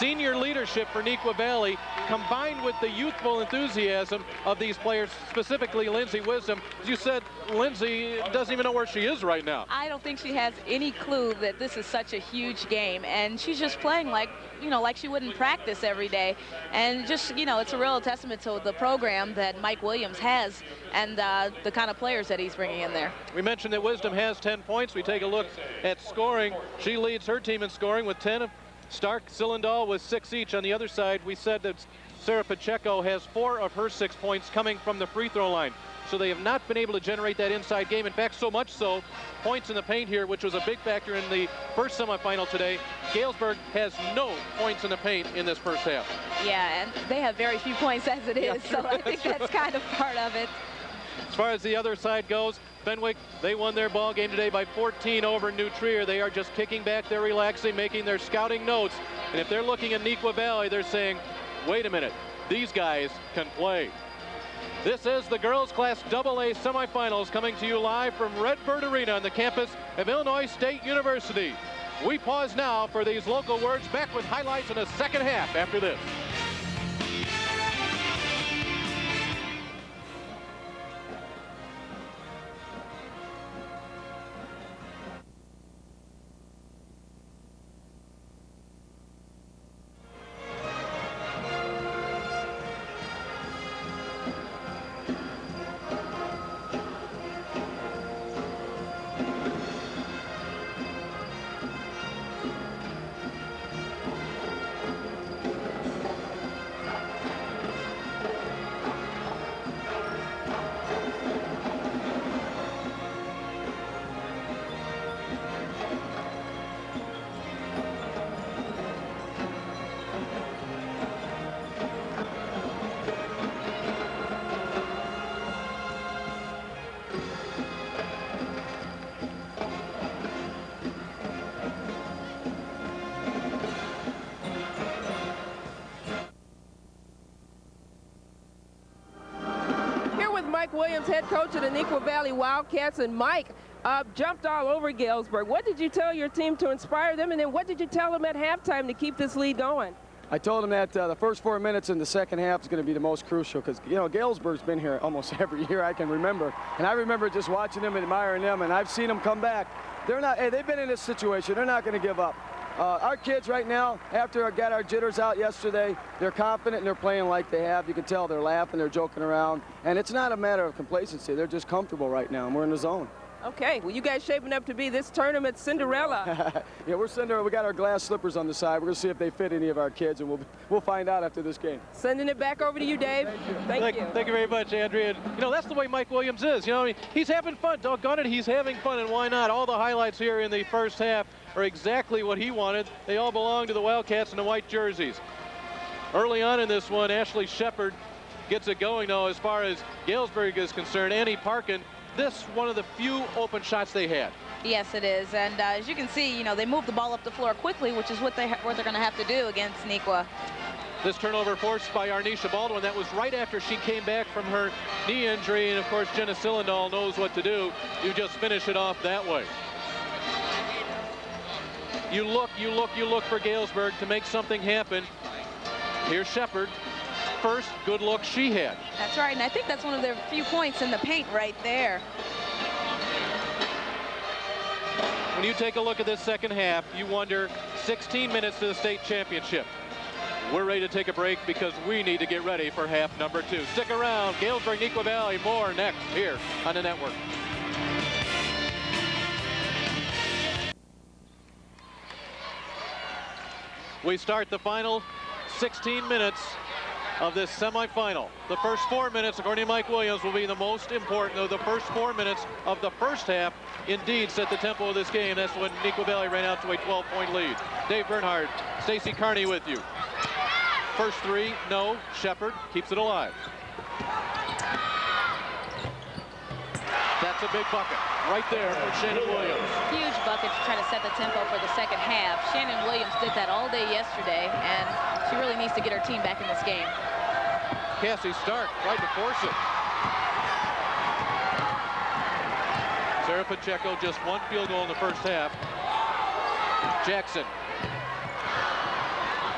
Senior leadership for Neuqua Valley, combined with the youthful enthusiasm of these players, specifically Lindsay Wisdom. As you said, Lindsay doesn't even know where she is right now. I don't think she has any clue that this is such a huge game, and she's just playing like, you know, like she wouldn't practice every day. And just, you know, it's a real testament to the program that Mike Williams has and the kind of players that he's bringing in there. We mentioned that Wisdom has 10 points. We take a look at scoring. She leads her team in scoring with 10. Stark, Sillendahl with 6 each. On the other side, we said that Sarah Pacheco has 4 of her 6 points coming from the free throw line. So they have not been able to generate that inside game. In fact, so much so, points in the paint here, which was a big factor in the first semifinal today. Galesburg has no points in the paint in this first half. Yeah, and they have very few points as it is, Yeah, so I think that's kind of part of it. As far as the other side goes, Fenwick, they won their ball game today by 14 over New Trier. They are just kicking back, they're relaxing, making their scouting notes. And if they're looking at Neuqua Valley, they're saying, wait a minute, these guys can play. This is the girls class AA semifinals coming to you live from Redbird Arena on the campus of Illinois State University. We pause now for these local words, back with highlights in the second half after this. Mike Williams, head coach of the Neuqua Valley Wildcats, and Mike jumped all over Galesburg. What did you tell your team to inspire them, and then what did you tell them at halftime to keep this lead going? I told them that the first 4 minutes in the second half is going to be the most crucial because, you know, Galesburg's been here almost every year I can remember. And I remember just watching them, admiring them, and I've seen them come back. They're not, hey, they've been in this situation. They're not going to give up. Our kids right now, after I got our jitters out yesterday, they're confident and they're playing like they have. You can tell they're laughing, they're joking around. And it's not a matter of complacency. They're just comfortable right now, and we're in the zone. Okay, well, you guys shaping up to be this tournament Cinderella. Yeah, we're Cinderella. We got our glass slippers on the side. We're going to see if they fit any of our kids, and we'll find out after this game. Sending it back over to you, Dave. Thank you. Thank you very much, Andrea. And, you know, that's the way Mike Williams is. You know, I mean, he's having fun. Doggone it, he's having fun, and why not? All the highlights here in the first half are exactly what he wanted. They all belong to the Wildcats in the white jerseys. Early on in this one, Ashley Shepard gets it going, though, as far as Galesburg is concerned. Annie Parkin, this one of the few open shots they had. Yes, it is. And as you can see, you know, they moved the ball up the floor quickly, which is what they're going to have to do against Neuqua. This turnover forced by Arnisha Baldwin. That was right after she came back from her knee injury. And, of course, Jenna Sillendahl knows what to do. You just finish it off that way. You look for Galesburg to make something happen. Here's Shepard. First good look she had. That's right, and I think that's one of their few points in the paint right there. When you take a look at this second half, you wonder, 16 minutes to the state championship. We're ready to take a break because we need to get ready for half number 2. Stick around. Galesburg, Neuqua Valley, more next here on the network. We start the final 16 minutes of this semifinal. The first 4 minutes, according to Mike Williams, will be the most important, though the first 4 minutes of the first half indeed set the tempo of this game. That's when Neuqua Valley ran out to a 12-point lead. Dave Bernhardt, Stacy Carney with you. First three, no. Shepard keeps it alive. That's a big bucket right there for Shannon Williams. Huge bucket to try to set the tempo for the second half. Shannon Williams did that all day yesterday, and she really needs to get her team back in this game. Cassie Stark tried to force it. Sarah Pacheco just one field goal in the first half. Jackson.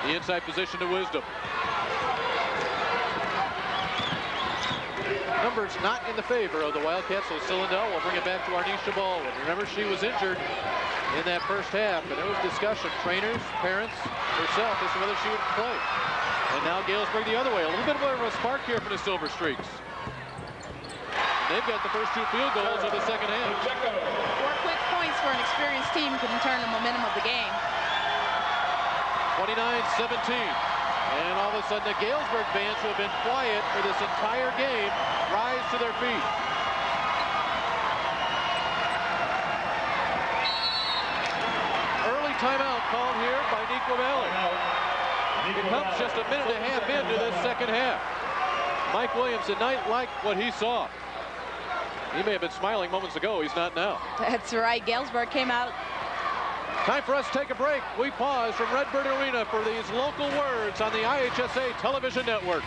The inside position to Wisdom. Numbers not in the favor of the Wildcats, so Sillendahl will bring it back to Arnisha Baldwin. Remember, she was injured in that first half, and there was discussion, trainers, parents, herself, as to whether she would play. And now Galesburg the other way. A little bit more of a spark here for the Silver Streaks. They've got the first 2 field goals of the second half. 4 quick points for an experienced team can turn the momentum of the game. 29-17. And all of a sudden, the Galesburg fans who have been quiet for this entire game rise to their feet. Early timeout called here by Neuqua Valley. It comes just a minute and a half into this second half. Mike Williams did not like what he saw. He may have been smiling moments ago. He's not now. That's right. Galesburg came out. Time for us to take a break. We pause from Redbird Arena for these local words on the IHSA television network.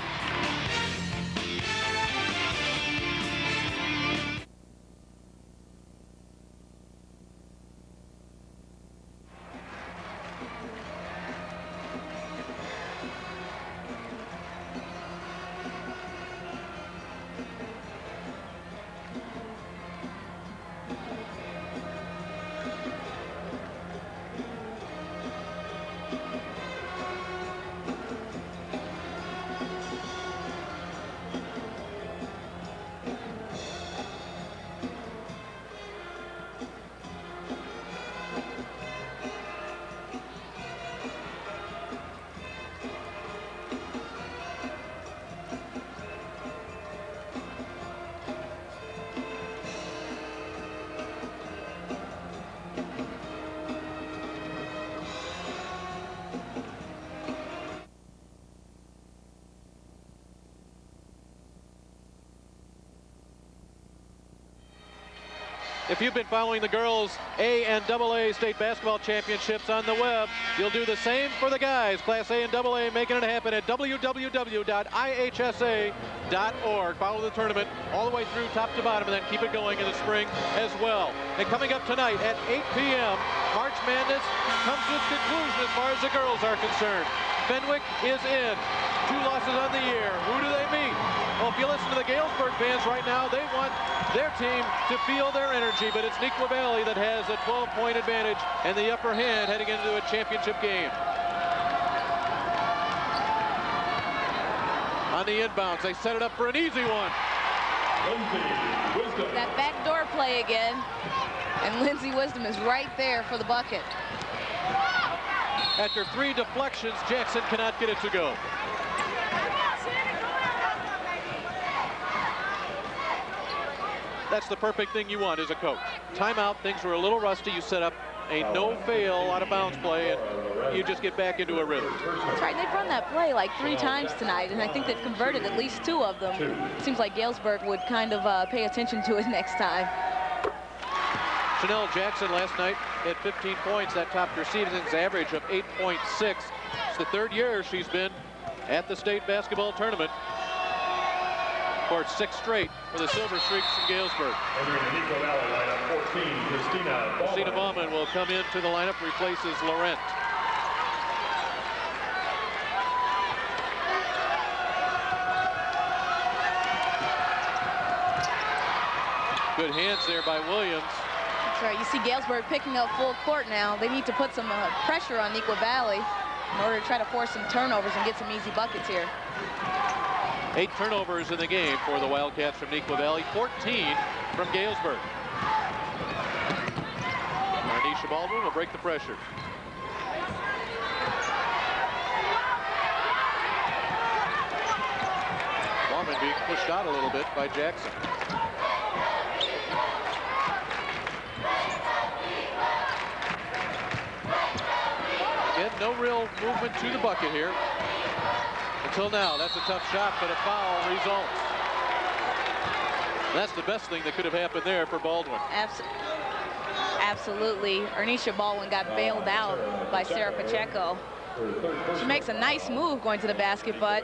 If you've been following the girls' A and AA state basketball championships on the web, you'll do the same for the guys. Class A and AA, making it happen at www.ihsa.org. Follow the tournament all the way through top to bottom, and then keep it going in the spring as well. And coming up tonight at 8 p.m., March Madness comes to its conclusion as far as the girls are concerned. Fenwick is in. 2 losses on the year. Who do they meet? Well, if you listen to the Galesburg fans right now, they want their team to feel their energy, but it's Neuqua Valley that has a 12-point advantage and the upper hand heading into a championship game. On the inbounds, they set it up for an easy one. That backdoor play again, and Lindsay Wisdom is right there for the bucket. After 3 deflections, Jackson cannot get it to go. That's the perfect thing you want as a coach. Timeout, things were a little rusty. You set up a no-fail out-of-bounds play, and you just get back into a rhythm. That's right. They've run that play like 3 times tonight, and I think they've converted at least 2 of them. It seems like Galesburg would kind of pay attention to it next time. Chanel Jackson last night at 15 points. That topped her season's average of 8.6. It's the 3rd year she's been at the state basketball tournament. For 6 straight for the Silver Streaks from Galesburg. Entering the Neuqua Valley lineup, 14, Christina Baumann will come into the lineup, replaces Laurent. Good hands there by Williams. That's right. You see Galesburg picking up full court now. They need to put some pressure on Neuqua Valley in order to try to force some turnovers and get some easy buckets here. 8 turnovers in the game for the Wildcats from Neuqua Valley, 14 from Galesburg. Arnisha Baldwin will break the pressure. Baumann being pushed out a little bit by Jackson. Again, no real movement to the bucket here. Until now, that's a tough shot, but a foul results. That's the best thing that could have happened there for Baldwin. Absolutely. Arnisha Baldwin got bailed out by Sarah Pacheco. She makes a nice move going to the basket, but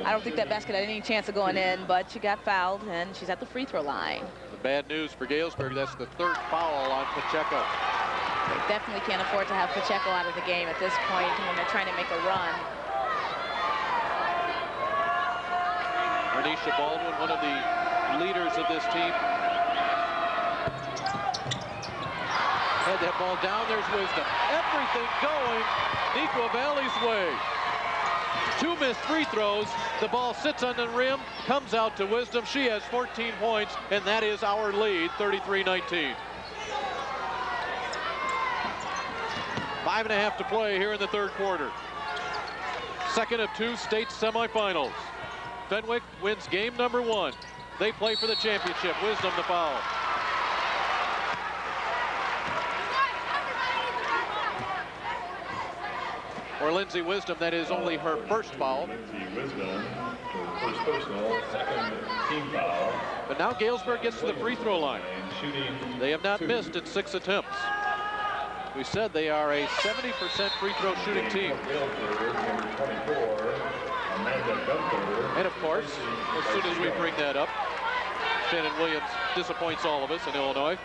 I don't think that basket had any chance of going in, but she got fouled, and she's at the free throw line. The bad news for Galesburg, that's the 3rd foul on Pacheco. They definitely can't afford to have Pacheco out of the game at this point when they're trying to make a run. Arnisha Baldwin, one of the leaders of this team. Had that ball down, there's Wisdom. Everything going Neuqua Valley's way. 2 missed free throws. The ball sits on the rim, comes out to Wisdom. She has 14 points, and that is our lead, 33-19. 5.5 to play here in the 3rd quarter. Second of 2 state semifinals. Fenwick wins game number 1. They play for the championship. Wisdom the foul. For Lindsay Wisdom, that is only her 1st foul. Lindsay Wisdom, her 1st personal, 2nd team foul. But now Galesburg gets to the free throw line. They have not missed in 6 attempts. We said they are a 70% free throw shooting team. And of course, as soon as we bring that up, Shannon Williams disappoints all of us in Illinois.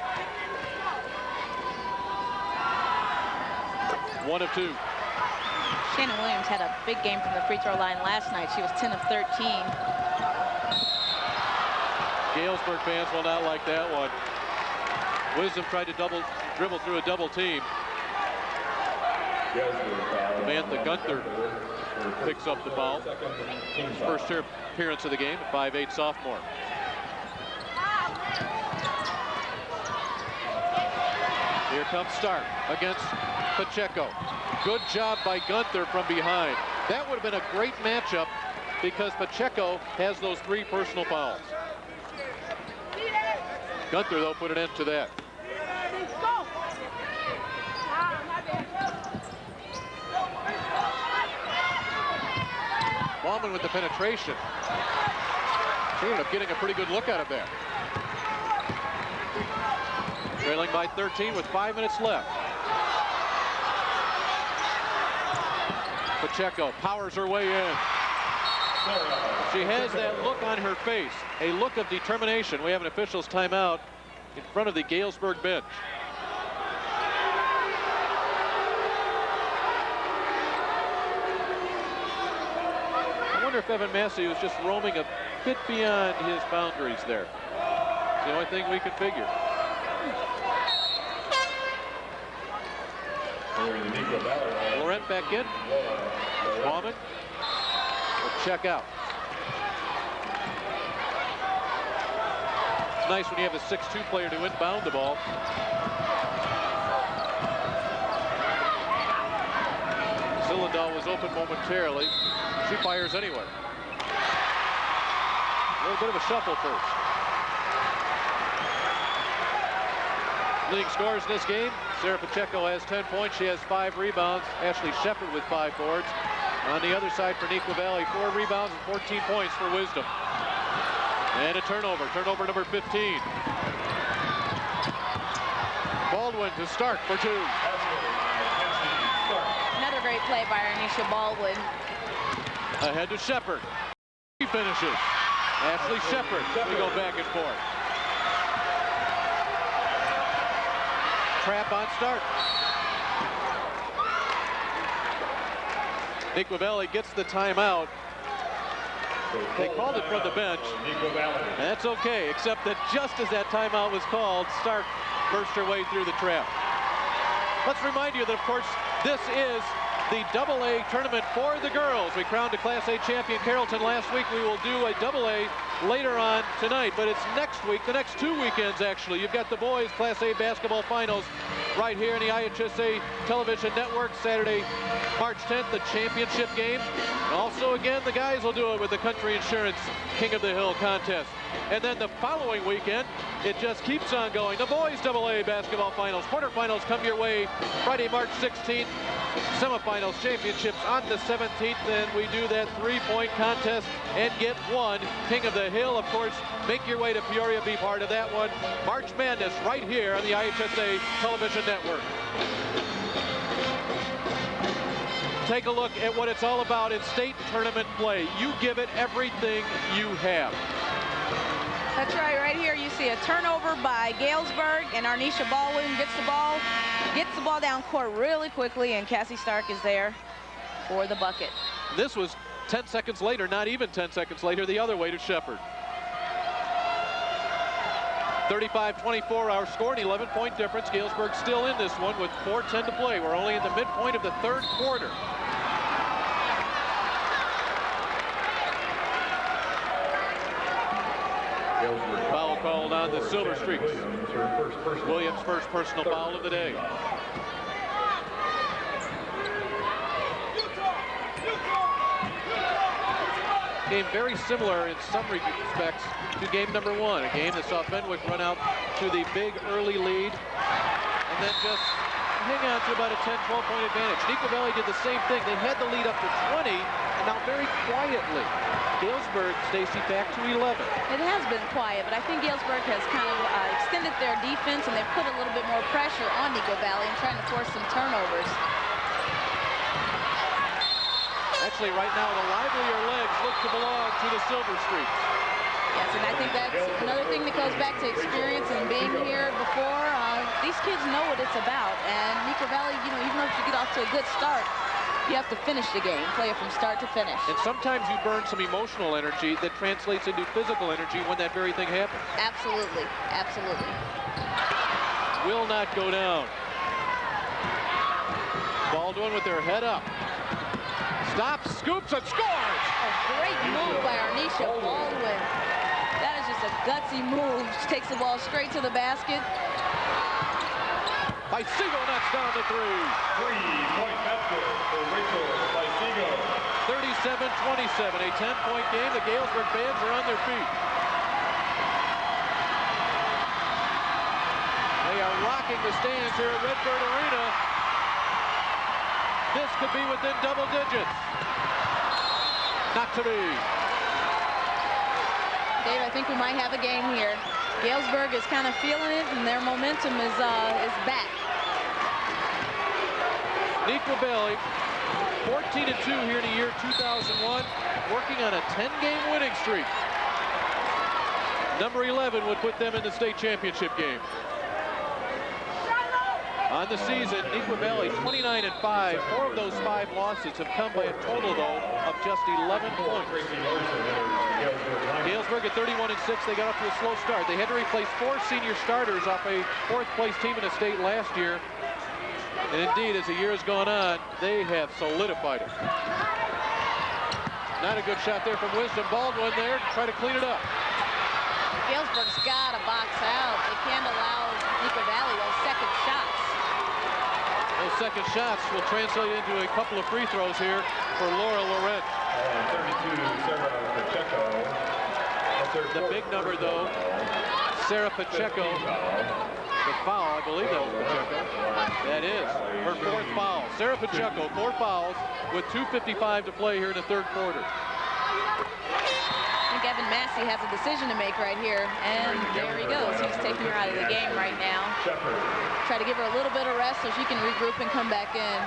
1 of 2. Shannon Williams had a big game from the free throw line last night. She was 10 of 13. Galesburg fans will not like that one. Wisdom tried to dribble through a double team. Samantha Gunther picks up the foul. His 1st appearance of the game, a 5'8" sophomore. Here comes Stark against Pacheco. Good job by Gunther from behind. That would have been a great matchup because Pacheco has those 3 personal fouls. Gunther, though, put an end to that. Baumann with the penetration. She ended up getting a pretty good look out of that. Trailing by 13 with 5 minutes left. Pacheco powers her way in. She has that look on her face, a look of determination. We have an official's timeout in front of the Galesburg bench. I wonder if Evan Massey was just roaming a bit beyond his boundaries there. It's the only thing we can figure. Laurent back in. Bauman will check out. It's nice when you have a 6'2" player to inbound the ball. Zillendahl was open momentarily. She fires anyway. A little bit of a shuffle first. Leading scorers in this game, Sarah Pacheco has 10 points. She has 5 rebounds. Ashley Shepard with 5 boards. On the other side for Neuqua Valley, 4 rebounds and 14 points for Wisdom. And a turnover. Turnover number 15. Baldwin to Stark for 2. Another great play by Arnisha Baldwin. Ahead to Shepard. He finishes. Ashley Shepard. We go back and forth. Trap on Stark. Neuqua Valley gets the timeout. They called it from the bench. That's okay, except that just as that timeout was called, Stark burst her way through the trap. Let's remind you that, of course, this is the AA tournament for the girls. We crowned a Class A champion Carrollton last week. We will do a AA later on tonight, but it's next week, the next 2 weekends actually. You've got the boys Class A basketball finals right here in the IHSA television network. Saturday, March 10th, the championship game. And also again, the guys will do it with the Country Insurance King of the Hill contest. And then the following weekend, it just keeps on going. The boys AA basketball finals, quarterfinals come your way Friday, March 16th. Semifinals, championships on the 17th, and we do that 3-point contest and get one. King of the Hill, of course, make your way to Peoria, be part of that one. March Madness right here on the IHSA television network. Take a look at what it's all about in state tournament play. You give it everything you have. That's right here you see a turnover by Galesburg, and Arnisha Baldwin gets the ball down court really quickly, and Cassie Stark is there for the bucket. This was 10 seconds later, not even 10 seconds later, the other way to Shepard. 35-24 our score, an 11-point difference. Galesburg still in this one with 4:10 to play. We're only in the midpoint of the 3rd quarter. Foul called on the Silver Streaks. Williams' first personal foul of the day. Game very similar in some respects to game number 1, a game that saw Fenwick run out to the big early lead and then just hang on to about a 10-12 point advantage. Neuqua Valley did the same thing. They had the lead up to 20, and now very quietly, Galesburg, Stacy, back to 11. It has been quiet, but I think Galesburg has kind of extended their defense, and they've put a little bit more pressure on Neuqua Valley and trying to force some turnovers. Actually, right now, the livelier legs look to belong to the Silver Streaks. Yes, and I think that's another thing that goes back to experience and being here before. These kids know what it's about, and Neuqua Valley, you know, even though you get off to a good start, you have to finish the game, play it from start to finish. And sometimes you burn some emotional energy that translates into physical energy when that very thing happens. Absolutely, absolutely. Will not go down. Baldwin with their head up. Stops, scoops, and scores! A great move by Arnisha Baldwin. That is just a gutsy move. She takes the ball straight to the basket. Bysigo knocks down the 3. 3-point basket for Rachel Bysigo. 37-27, a 10-point game. The Galesburg fans are on their feet. They are rocking the stands here at Redbird Arena. This could be within double digits. Not to be. Dave, I think we might have a game here. Galesburg is kind of feeling it, and their momentum is back. Neuqua Valley, 14-2 here in the year 2001, working on a 10-game winning streak. Number 11 would put them in the state championship game. On the season, Neuqua Valley 29-5. 4 of those 5 losses have come by a total, though, of just 11 points. Galesburg at 31-6. They got off to a slow start. They had to replace 4 senior starters off a 4th-place team in the state last year. And indeed, as the year has gone on, they have solidified it. Not a good shot there from Wisdom. Baldwin there to try to clean it up. Galesburg's got to box out. They can't allow Neuqua Valley those second shots. Those second shots will translate into a couple of free throws here for Laura Laurent. 32, Sarah Pacheco. The big number, though, Sarah Pacheco. The foul, I believe that was Pacheco. That is her 4th foul. Sarah Pacheco, 4 fouls with 2:55 to play here in the 3rd quarter. I think Evan Massey has a decision to make right here, and there he goes. He's taking her out of the game right now. Try to give her a little bit of rest so she can regroup and come back in.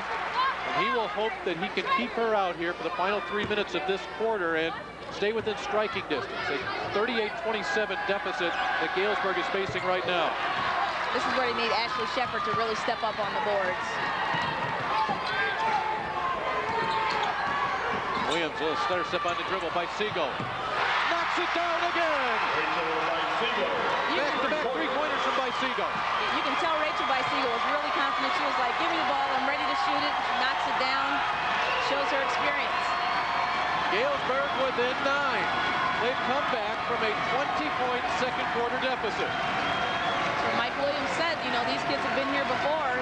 And he will hope that he can keep her out here for the final 3 minutes of this quarter and stay within striking distance. A 38-27 deficit that Galesburg is facing right now. This is where they need Ashley Shepard to really step up on the boards. Williams will stutter step on the dribble by Seagull. Knocks it down again. Back-to-back 3-pointers from Seagull. You can tell Rachel Seagull was really confident. She was like, give me the ball, I'm ready to shoot it. She knocks it down, shows her experience. Galesburg within 9. They've come back from a 20-point second quarter deficit. So Mike Williams said, you know, these kids have been here before.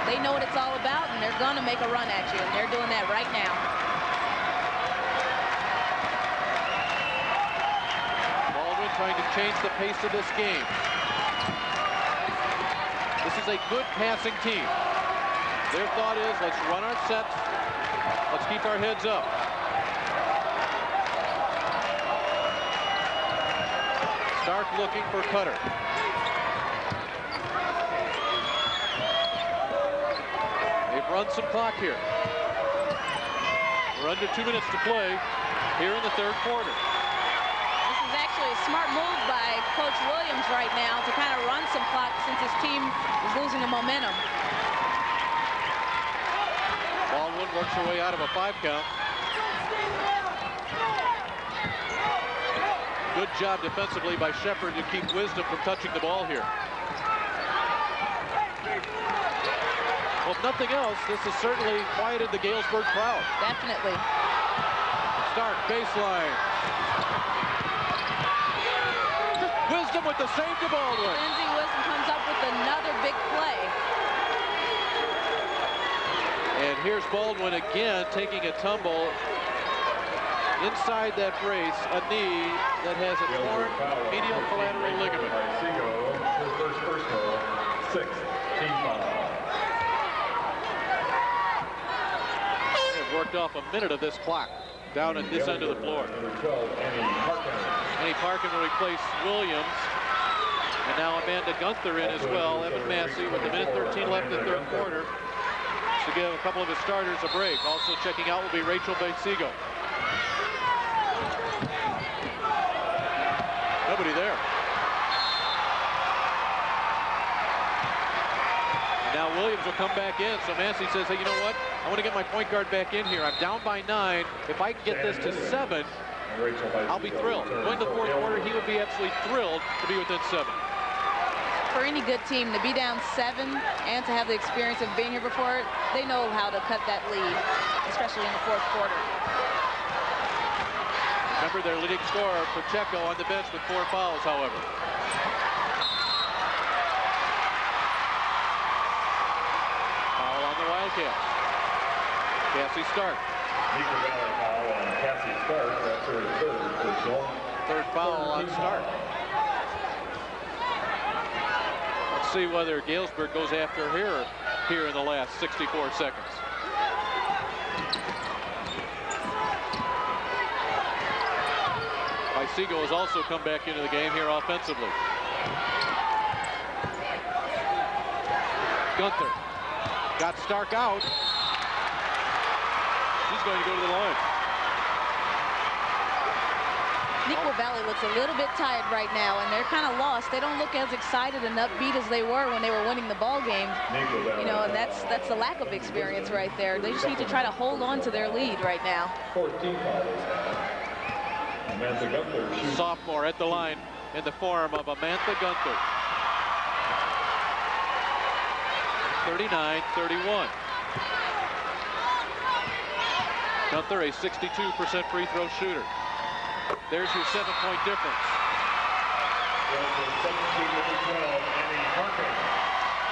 They know what it's all about, and they're going to make a run at you, and they're doing that right now. Baldwin trying to change the pace of this game. This is a good passing team. Their thought is, let's run our sets. Let's keep our heads up. Stark looking for Cutter. They've run some clock here. We're under 2 minutes to play here in the 3rd quarter. This is actually a smart move by Coach Williams right now to kind of run some clock since his team is losing the momentum. Baldwin works her way out of a 5 count. Good job defensively by Shepard to keep Wisdom from touching the ball here. Well, if nothing else, this has certainly quieted the Galesburg crowd. Definitely. Stark baseline. Wisdom with the save to Baldwin. Lindsay Wisdom comes up with another big play. And here's Baldwin again taking a tumble inside that brace, a knee that has a torn medial collateral ligament. His first personal, 6th team foul. They've worked off a minute of this clock down at this end of the floor. Annie Parkin will replace Williams. And now Amanda Gunther in as well. Evan Massey with a minute 13 left in the 3rd quarter to give a couple of his starters a break. Also checking out will be Rachel Seagull. Nobody there. And now Williams will come back in. So Massey says, hey, you know what? I want to get my point guard back in here. I'm down by 9. If I can get this to 7, I'll be thrilled. Going to the 4th quarter, he would be absolutely thrilled to be within 7. For any good team to be down 7 and to have the experience of being here before, they know how to cut that lead, especially in the 4th quarter. Remember their leading scorer, Pacheco, on the bench with 4 fouls, however. Foul on the Wildcats. Cassie Stark. Neuqua Valley foul on Cassie Stark. That's her 3rd personal. 3rd foul on Stark. Let's see whether Galesburg goes after her here in the last 64 seconds. Seagull has also come back into the game here offensively. Gunther got Stark out. He's going to go to the line. Neuqua Valley looks a little bit tired right now, and they're kind of lost. They don't look as excited and upbeat as they were when they were winning the ball game. You know, and that's the lack of experience right there. They just need to try to hold on to their lead right now. 14 fouls. Amantha Gunther. Sophomore at the line in the form of Amantha Gunther. 39-31. Gunther, a 62% free throw shooter. There's your 7-point difference.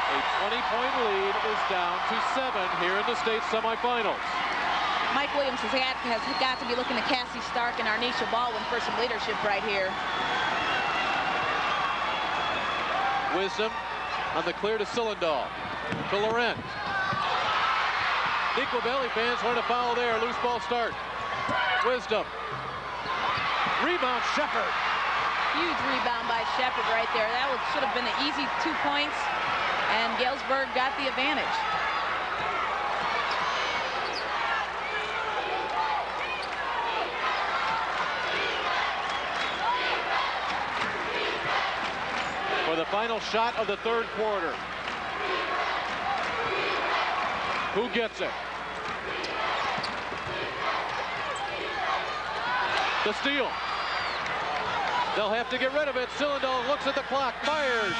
A 20-point lead is down to 7 here in the state semifinals. Mike Williams has got to be looking to Cassie Stark and Arnisha Baldwin for some leadership right here. Wisdom on the clear to Cylindahl. To Laurent. Neuqua Valley fans want to foul there. Loose ball start. Wisdom. Rebound, Shepard. Huge rebound by Shepard right there. That should have been an easy 2 points, and Galesburg got the advantage. For the final shot of the third quarter. Who gets it? The steal. They'll have to get rid of it. Cylindahl looks at the clock, fires.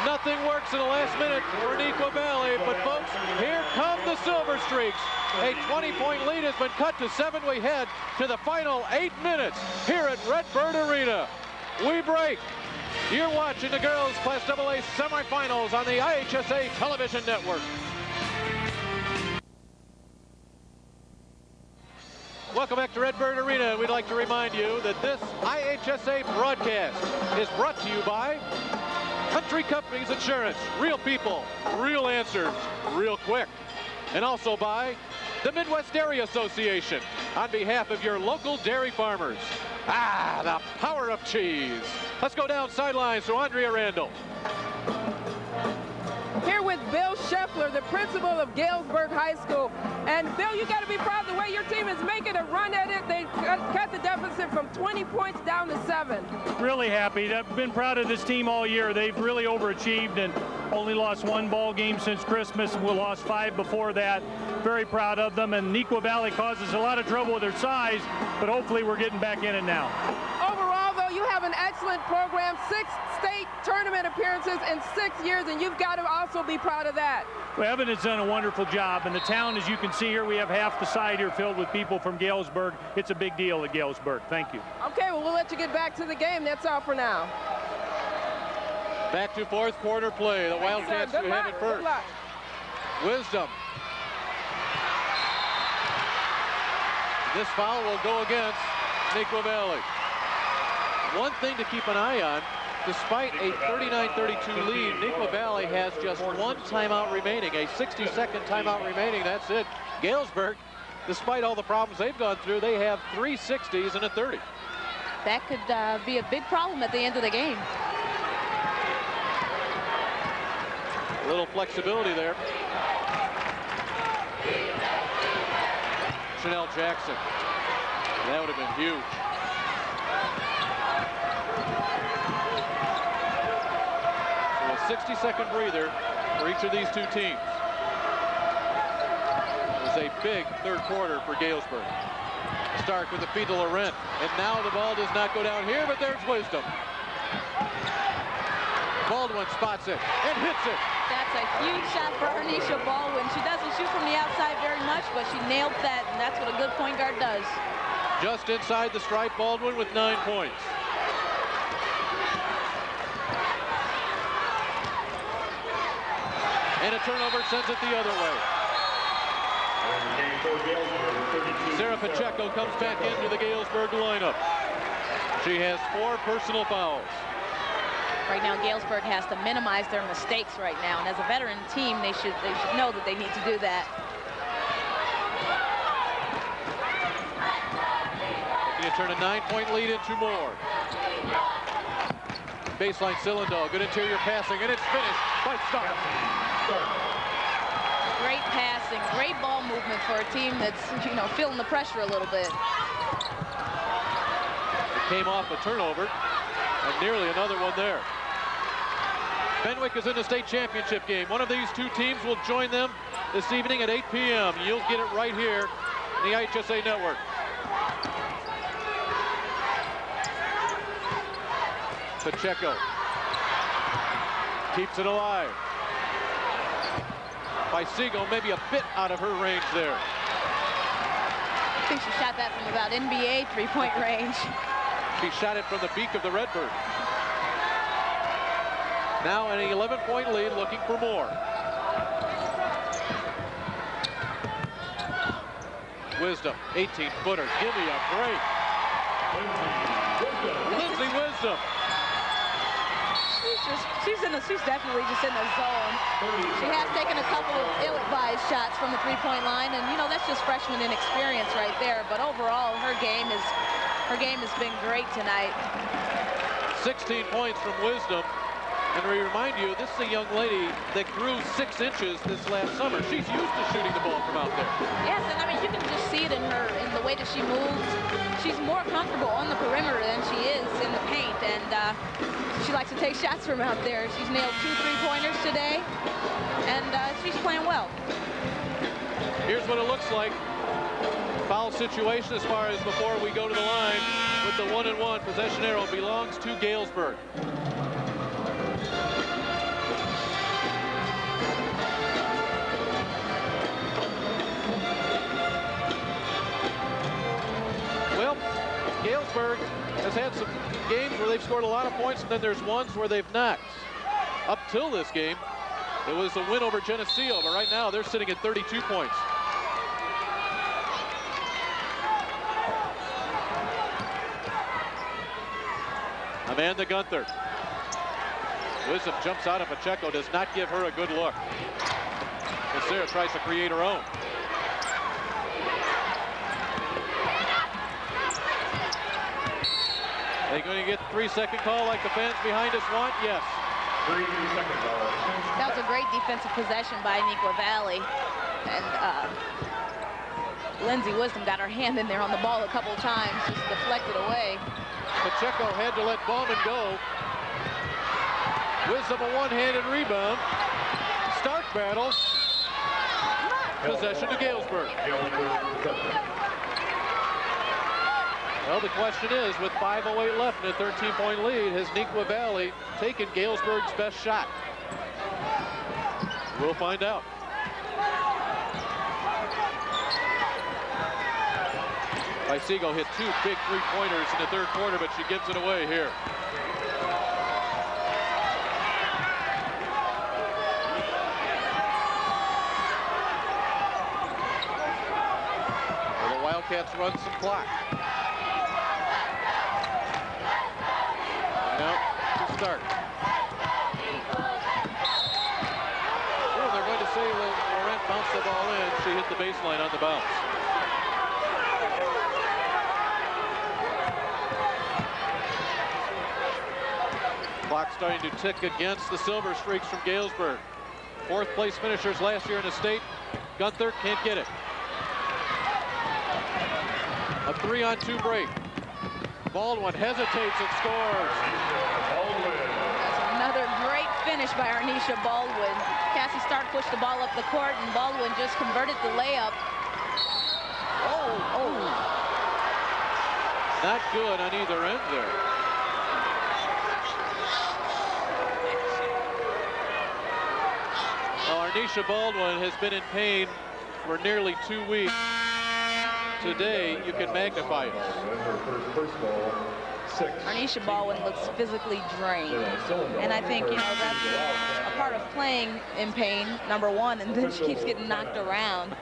Nothing works in the last minute for Neuqua Valley, but folks, here come the Silver Streaks. A 20-point lead has been cut to 7. We head to the final 8 minutes here at Redbird Arena. We break. You're watching the girls Class AA semifinals on the IHSA television network. Welcome back to Redbird Arena. We'd like to remind you that this IHSA broadcast is brought to you by Country Companies Insurance. Real people, real answers, real quick. And also by the Midwest Dairy Association on behalf of your local dairy farmers. Ah, the power of cheese. Let's go down sidelines to Andrea Randall. Here with Bill Scheffler, the principal of Galesburg High School. And Bill, you got to be proud of the way your team is making a run at it. They cut the deficit from 20 points down to 7. Really happy. I've been proud of this team all year. They've really overachieved and only lost 1 ball game since Christmas. We lost 5 before that. Very proud of them. And Neuqua Valley causes a lot of trouble with their size, but hopefully we're getting back in it now. Overall, though, you have an excellent program. 6 state tournament appearances in 6 years, and you've got to also be proud of that. Well, Evan has done a wonderful job, and the town, as you can see here, we have half the side here filled with people from Galesburg. It's a big deal at Galesburg. Thank you. Okay, well, we'll let you get back to the game. That's all for now. Back to fourth quarter play. The Wildcats who have it first. Wisdom. This foul will go against Neuqua Valley. One thing to keep an eye on, despite a 39-32 lead, Neuqua Valley has just 1 timeout remaining, a 60-second timeout remaining. That's it. Galesburg, despite all the problems they've gone through, they have 3 60s and a 30. That could be a big problem at the end of the game. A little flexibility there. Chanel Jackson. That would have been huge. So a 60-second breather for each of these two teams. It was a big third quarter for Galesburg. Stark with the feed to Laurent. And now the ball does not go down here, but there's Wisdom. Baldwin spots it and hits it. That's a huge shot for Arnisha Baldwin. She doesn't shoot from the outside very much, but she nailed that, and that's what a good point guard does. Just inside the stripe, Baldwin with 9 points. And a turnover sends it the other way. Sarah Pacheco comes back into the Galesburg lineup. She has 4 personal fouls. Right now, Galesburg has to minimize their mistakes right now, and as a veteran team, they should know that they need to do that. Looking to turn a 9-point lead into more. Baseline Cylinder, good interior passing, and it's finished by Stark. Great passing, great ball movement for a team that's, feeling the pressure a little bit. It came off a turnover, and nearly another one there. Fenwick is in the state championship game. One of these two teams will join them this evening at 8 p.m. You'll get it right here on the IHSA network. Pacheco keeps it alive. Segal maybe a bit out of her range there. I think she shot that from about NBA three-point range. She shot it from the beak of the Redbird. Now an 11-point lead, looking for more. Wisdom, 18-footer, give me a break. Lindsay Wisdom. She's definitely just in the zone. She has taken a couple of ill-advised shots from the three-point line, and that's just freshman inexperience right there. But overall, her game has been great tonight. 16 points from Wisdom. And we remind you, this is a young lady that grew 6 inches this last summer. She's used to shooting the ball from out there. Yes, and you can just see it in the way that she moves. She's more comfortable on the perimeter than she is in the paint, and she likes to take shots from out there. She's nailed 2 3-pointers today, and she's playing well. Here's what it looks like. Foul situation as far as before we go to the line with the 1-and-1. Possession arrow belongs to Galesburg. Well, Galesburg has had some games where they've scored a lot of points, and then there's ones where they've not. Up till this game, it was a win over Geneseo, but right now they're sitting at 32 points. Amanda Gunther. Wisdom jumps out of Pacheco, does not give her a good look. Sarah tries to create her own. Are they going to get the 3-second call like the fans behind us want? Yes. 3-second call. That was a great defensive possession by Neuqua Valley. And Lindsay Wisdom got her hand in there on the ball a couple of times, just deflected away. Pacheco had to let Bauman go. Wisdom a one-handed rebound. Stark battle. Possession to Galesburg. Well, the question is, with 5:08 left and a 13-point lead, has Neuqua Valley taken Galesburg's best shot? We'll find out. Segal hit 2 big 3-pointers in the third quarter, but she gives it away here. Well, the Wildcats run some clock. Now to start. Oh, they're going to say that Laurent bounced the ball in. She hit the baseline on the bounce. Clock starting to tick against the Silver Streaks from Galesburg. 4th place finishers last year in the state. Gunther can't get it. A 3-on-2 break. Baldwin hesitates and scores. That's another great finish by Arnisha Baldwin. Cassie Stark pushed the ball up the court, and Baldwin just converted the layup. Oh. Not good on either end there. Well, Arnisha Baldwin has been in pain for nearly 2 weeks. Today, you can magnify it. Arnisha Baldwin looks physically drained. And I think, that's a part of playing in pain, number one, and then she keeps getting knocked around.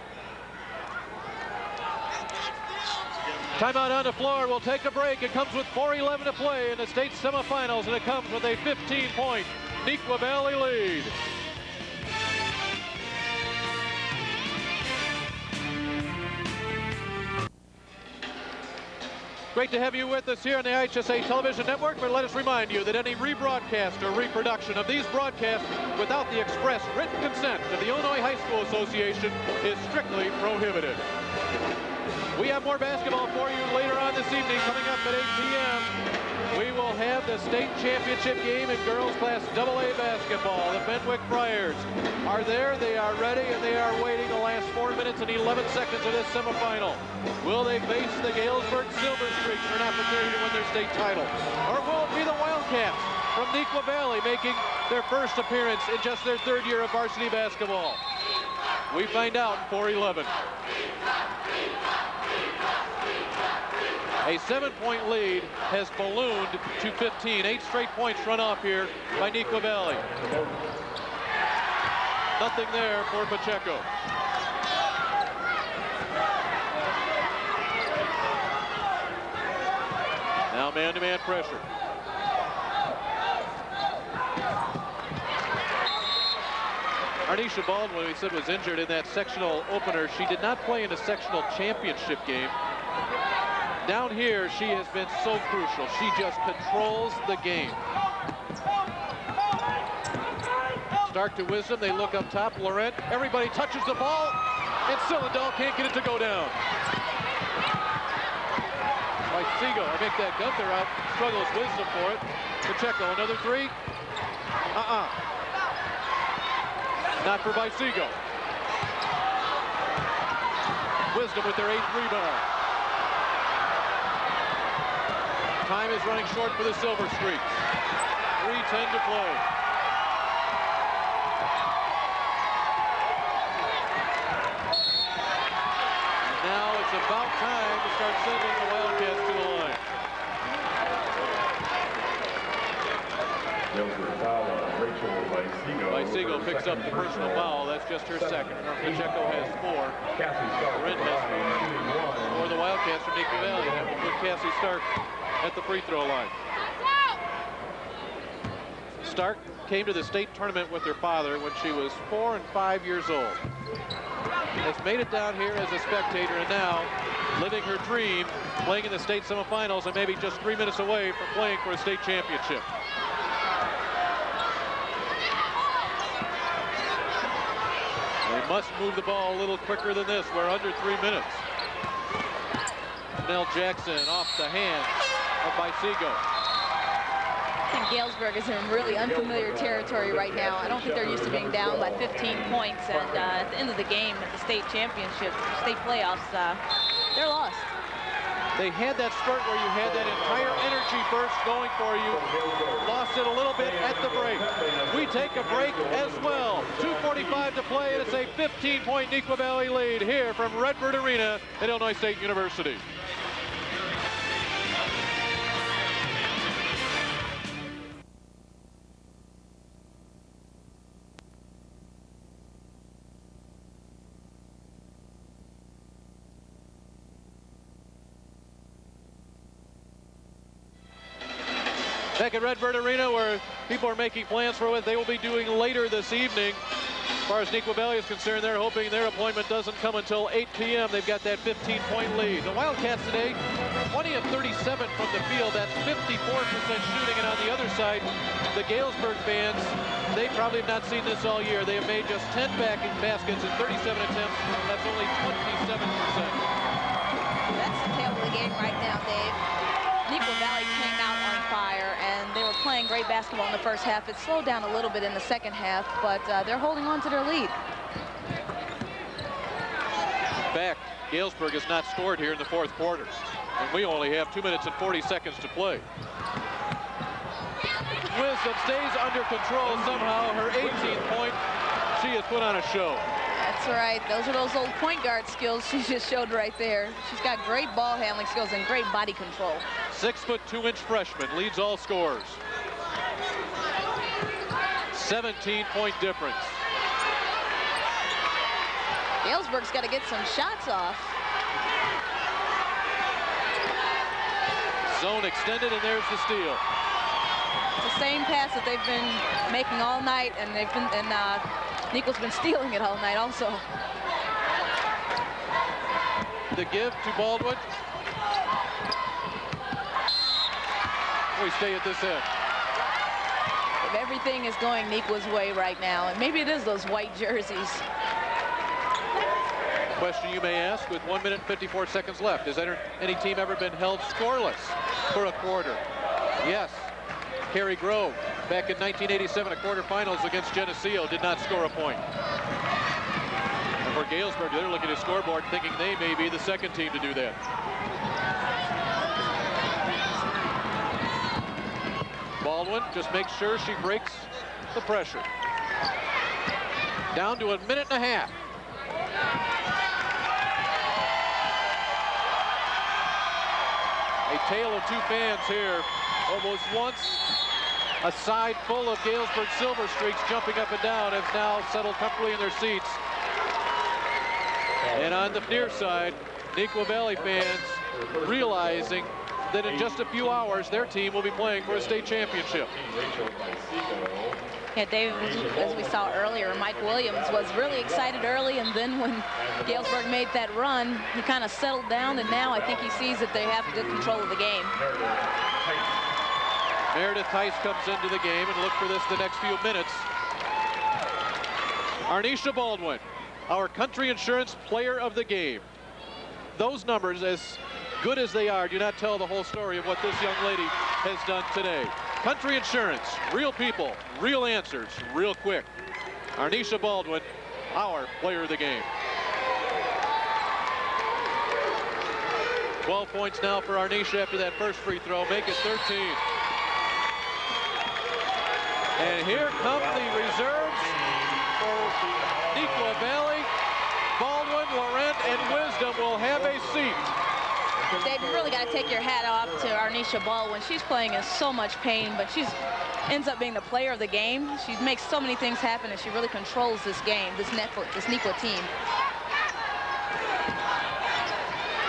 Timeout on the floor. We'll take a break. It comes with 4:11 to play in the state semifinals, and it comes with a 15-point Neuqua Valley lead. Great to have you with us here on the IHSA Television Network, but let us remind you that any rebroadcast or reproduction of these broadcasts without the express written consent of the Illinois High School Association is strictly prohibited. We have more basketball for you later on this evening. Coming up at 8 p.m., we will have the state championship game in girls class AA basketball. The Fenwick Friars are there, they are ready, and they are waiting the last 4 minutes and 11 seconds of this semifinal. Will they face the Galesburg Silver Streaks for an opportunity to win their state title? Or will it be the Wildcats from Neuqua Valley making their first appearance in just their third year of varsity basketball? We find out in 4:11. A 7-point lead has ballooned to 15. 8 straight points run off here by Neuqua Valley. Nothing there for Pacheco. Now man-to-man pressure. Arnisha Baldwin, we said, was injured in that sectional opener. She did not play in a sectional championship game. Down here, she has been so crucial. She just controls the game. Stark to Wisdom. They look up top. Laurent. Everybody touches the ball, and Cylindahl can't get it to go down. Seago, I make that Gunther out. Struggles Wisdom for it. Pacheco, another three. Not for Seago. Wisdom with their 8th rebound. Time is running short for the Silver Streaks. 3:10 to play. Now it's about time to start sending the Wildcats to the line. Seago picks up the personal foul. That's just her second. Pacheco has 4. Ren has 4. For the Wildcats from Neuqua Valley. That will put Cassie Stark at the free throw line. Stark came to the state tournament with her father when she was 4 and 5 years old. Has made it down here as a spectator, and now living her dream, playing in the state semifinals, and maybe just 3 minutes away from playing for a state championship. They must move the ball a little quicker than this. We're under 3 minutes. Nell Jackson off the hand of Seago. I think Galesburg is in really unfamiliar territory right now. I don't think they're used to being down by 15 points. And at the end of the game, at the state championship, state playoffs, they're lost. They had that spurt where you had that entire energy burst going for you. Lost it a little bit at the break. We take a break as well. 2:45 to play, and it's a 15-point Neuqua Valley lead here from Redbird Arena at Illinois State University. Back at Redbird Arena, where people are making plans for what they will be doing later this evening. As far as Neuqua Valley is concerned, they're hoping their appointment doesn't come until 8 p.m. They've got that 15-point lead. The Wildcats today, 20 of 37 from the field. That's 54% shooting. And on the other side, the Galesburg fans, they probably have not seen this all year. They have made just 10 baskets in 37 attempts. That's only 27%. That's the tail of the game right now, Dave. Neuqua Valley came out on fire, and they were playing great basketball in the first half. It slowed down a little bit in the second half, but they're holding on to their lead. In fact, Galesburg has not scored here in the fourth quarter, and we only have 2 minutes and 40 seconds to play. Wisdom stays under control somehow. Her 18th point, she has put on a show. That's right. Those are those old point guard skills she just showed right there. She's got great ball handling skills and great body control. 6'2" freshman, leads all scorers. 17-point difference. Galesburg's got to get some shots off. Zone extended, and there's the steal. It's the same pass that they've been making all night, and Neuqua's been stealing it all night also. The give to Baldwin. We stay at this end. If everything is going Neuqua's way right now, and maybe it is those white jerseys. Question you may ask, with 1 minute and 54 seconds left, has any team ever been held scoreless for a quarter? Yes. Cary Grove, back in 1987, a quarterfinals against Geneseo, did not score a point. And for Galesburg, they're looking at the scoreboard thinking they may be the second team to do that. Baldwin just makes sure she breaks the pressure. Down to a minute and a half. A tale of two fans here. What was once a side full of Galesburg Silver Streaks jumping up and down have now settled comfortably in their seats. And on the near side, Neuqua Valley fans realizing that in just a few hours their team will be playing for a state championship. Yeah, Dave, as we saw earlier, Mike Williams was really excited early, and then when Galesburg made that run, he kind of settled down, and now I think he sees that they have good control of the game. Meredith Tice comes into the game, and look for this the next few minutes. Arnisha Baldwin, our Country Insurance Player of the Game. Those numbers, as good as they are, do not tell the whole story of what this young lady has done today. Country Insurance, real people, real answers, real quick. Arnisha Baldwin, our Player of the Game. 12 points now for Arnisha after that first free throw, make it 13. And here come the reserves for Neuqua Valley. Baldwin, Laurent, and Wisdom will have a seat. Dave, you really got to take your hat off to Arnisha Baldwin. She's playing in so much pain, but she ends up being the player of the game. She makes so many things happen, and she really controls this game, this Neuqua team.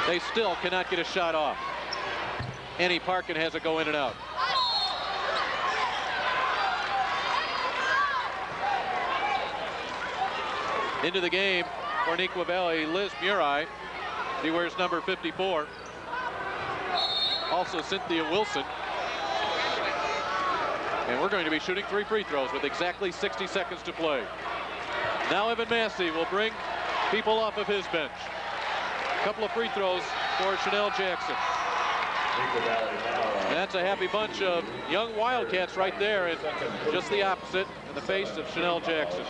They still cannot get a shot off. Annie Parkin has it go in and out. Into the game for Neuqua Valley, Liz Murai. She wears number 54. Also Cynthia Wilson. And we're going to be shooting 3 free throws with exactly 60 seconds to play. Now Evan Massey will bring people off of his bench. A couple of free throws for Chanel Jackson. And that's a happy bunch of young Wildcats right there, and just the opposite in the face of Chanel Jackson.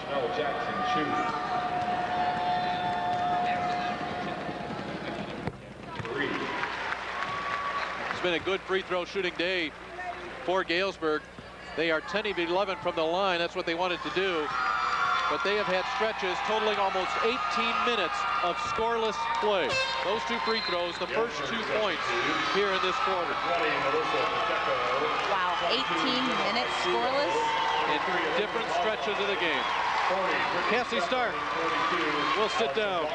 It's been a good free throw shooting day for Galesburg. They are 10 of 11 from the line. That's what they wanted to do. But they have had stretches totaling almost 18 minutes of scoreless play. Those 2 free throws, the first 2 points here in this quarter. Wow, 18 minutes scoreless. In different stretches of the game. Cassie Stark will sit down.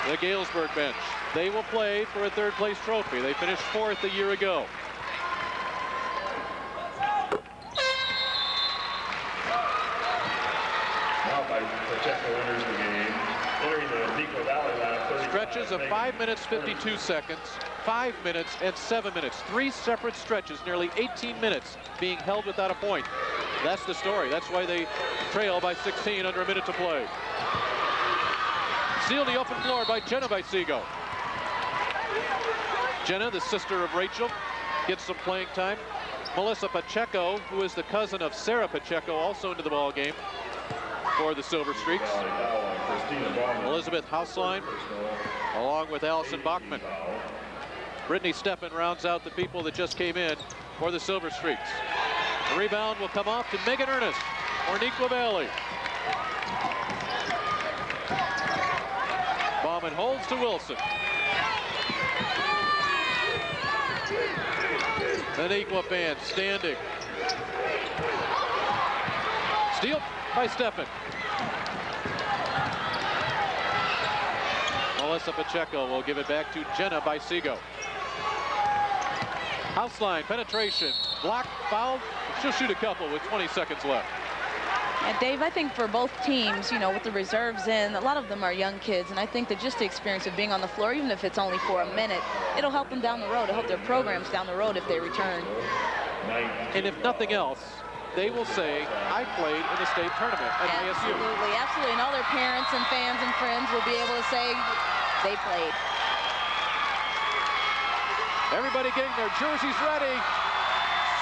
The Galesburg bench. They will play for a 3rd place trophy. They finished 4th a year ago. Stretches of 5 minutes, 52 seconds, 5 minutes, and 7 minutes. 3 separate stretches, nearly 18 minutes being held without a point. That's the story. That's why they trail by 16 under a minute to play. Sealed the open floor by Jenna Bicego. Jenna, the sister of Rachel, gets some playing time. Melissa Pacheco, who is the cousin of Sarah Pacheco, also into the ball game for the Silver Streaks. Elizabeth Hauslein, along with Allison Bachman. Brittany Steppen rounds out the people that just came in for the Silver Streaks. The rebound will come off to Megan Ernest for Neuqua Valley. Bauman holds to Wilson. The Neuqua fans standing. Steal by Steffen. Melissa Pacheco will give it back to Jenna Bicego. Hauslein, penetration, block, foul. She'll shoot a couple with 20 seconds left. And Dave, I think for both teams, you know, with the reserves in, a lot of them are young kids, and I think that just the experience of being on the floor, even if it's only for a minute, it'll help them down the road. It'll help their programs down the road if they return. And if nothing else, they will say, I played in the state tournament at ISU. Absolutely, absolutely. And all their parents and fans and friends will be able to say they played. Everybody getting their jerseys ready.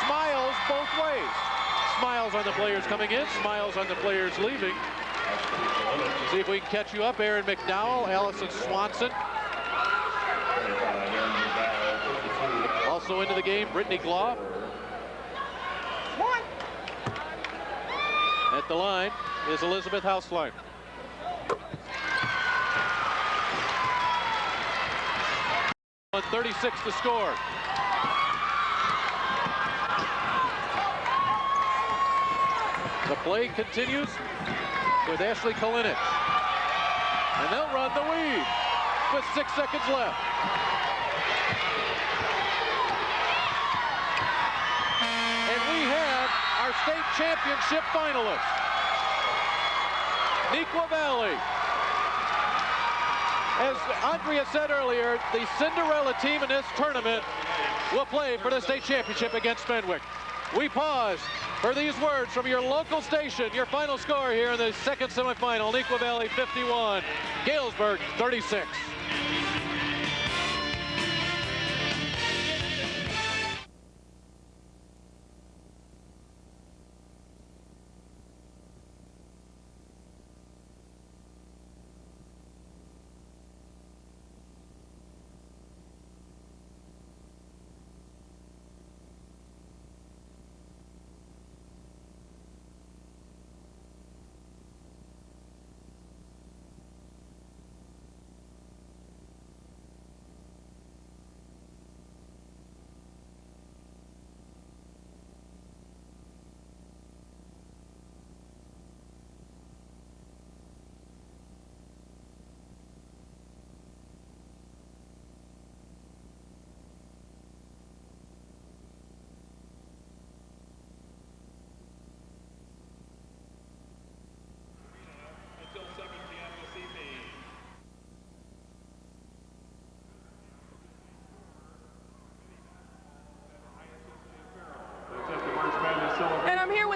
Smiles both ways. Smiles on the players coming in, smiles on the players leaving. See if we can catch you up. Aaron McDowell, Allison Swanson. Also into the game, Brittany Gloff. At the line is Elizabeth Hauslein. On 36 to score. The play continues with Ashley Kalinic. And they'll run the weave with 6 seconds left. And we have our state championship finalists. Neuqua Valley. As Andrea said earlier, the Cinderella team in this tournament will play for the state championship against Fenwick. We pause for these words from your local station. Your final score here in the second semifinal. Neuqua Valley 51, Galesburg 36.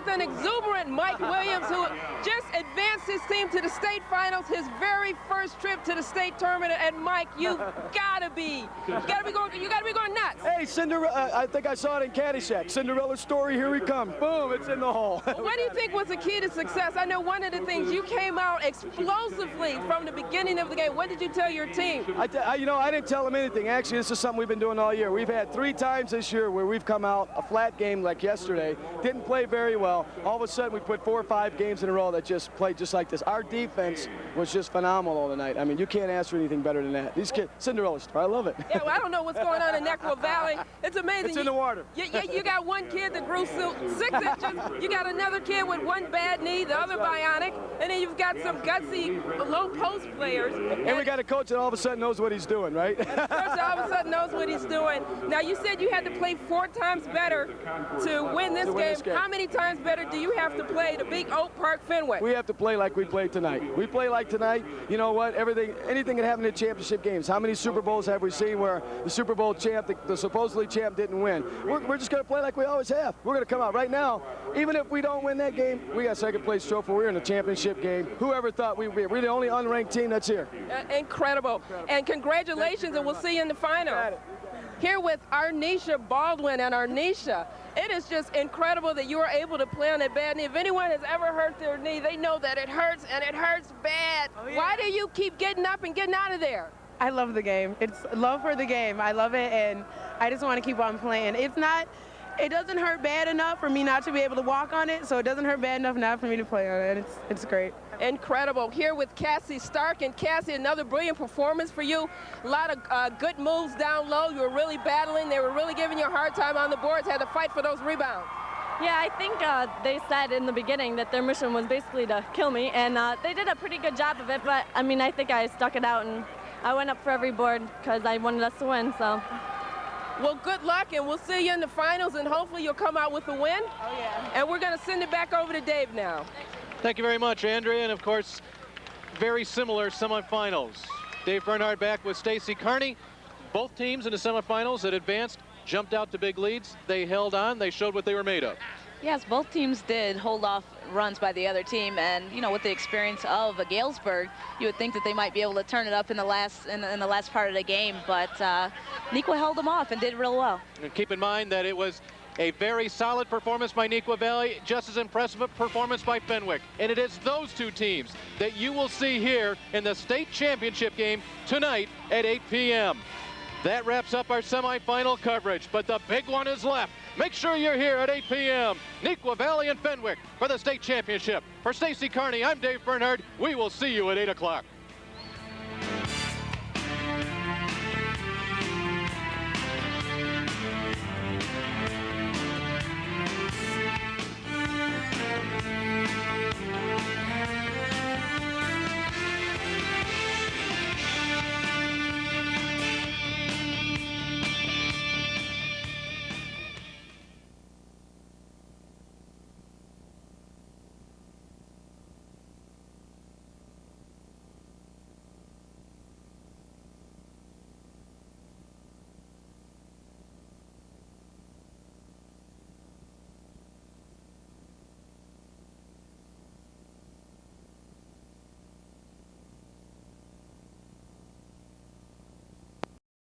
An exuberant Mike Williams, who just advanced his team to the state finals, his very first trip to the state tournament. And Mike, you gotta be going nuts. Hey, Cinderella! I think I saw it in Caddyshack. Cinderella's story, here we come. Boom! It's in the hole. What do you think was the key to success? I know one of the things, you came out explosively from the beginning of the game. What did you tell your team? You know, I didn't tell them anything. Actually, this is something we've been doing all year. We've had 3 times this year where we've come out a flat game like yesterday, didn't play very well. All of a sudden, we put 4 or 5 games in a row that just played just like this. Our defense was just phenomenal tonight. I mean, you can't ask for anything better than that. These kids, Cinderella star, I love it. Yeah, well, I don't know what's going on in Neuqua Valley. It's amazing. It's in the water. You got one kid that grew 6 inches. You got another kid with 1 bad knee, the other bionic, and then you've got some gutsy low post players. And we got a coach that all of a sudden knows what he's doing, right? Coach all of a sudden knows what he's doing. Now, you said you had to play 4 times better to win this game. How many times better do you have to play to beat Oak Park Fenwick? We have to play like we played tonight. We play like tonight. You know what? Anything can happen in championship games. How many Super Bowls have we seen where the Super Bowl champ, the supposedly champ, didn't win? We're just going to play like we always have. We're going to come out right now. Even if we don't win that game, we got second place trophy. We're in the championship game. Whoever thought we'd be? We're the only unranked team that's here. Incredible. And congratulations, and we'll see you in the final. Here with Arnisha Baldwin. And Arnisha, it is just incredible that you are able to play on that bad knee. If anyone has ever hurt their knee, they know that it hurts, and it hurts bad. Oh, yeah. Why do you keep getting up and getting out of there? I love the game. It's love for the game. I love it, and I just want to keep on playing. It doesn't hurt bad enough for me not to be able to walk on it, so it doesn't hurt bad enough not for me to play on it. It's great. Incredible. Here with Cassie Stark. And Cassie, another brilliant performance for you. A lot of good moves down low. You were really battling. They were really giving you a hard time on the boards. Had to fight for those rebounds. Yeah, I think they said in the beginning that their mission was basically to kill me, and they did a pretty good job of it, but I mean, I think I stuck it out, and I went up for every board because I wanted us to win, so. Well, good luck, and we'll see you in the finals, and hopefully you'll come out with a win. Oh, yeah. And we're going to send it back over to Dave now. Thank you very much, Andrea. And of course, very similar semifinals. Dave Bernhard back with Stacy Carney. Both teams in the semifinals that advanced jumped out to big leads. They held on. They showed what they were made of. Yes, both teams did hold off runs by the other team, and you know, with the experience of Galesburg, you would think that they might be able to turn it up in the last part of the game, but Neuqua held them off and did real well. And keep in mind that it was a very solid performance by Neuqua Valley, just as impressive a performance by Fenwick. And it is those two teams that you will see here in the state championship game tonight at 8 p.m. That wraps up our semifinal coverage, but the big one is left. Make sure you're here at 8 p.m. Neuqua Valley and Fenwick for the state championship. For Stacy Carney, I'm Dave Bernhard. We will see you at 8 o'clock.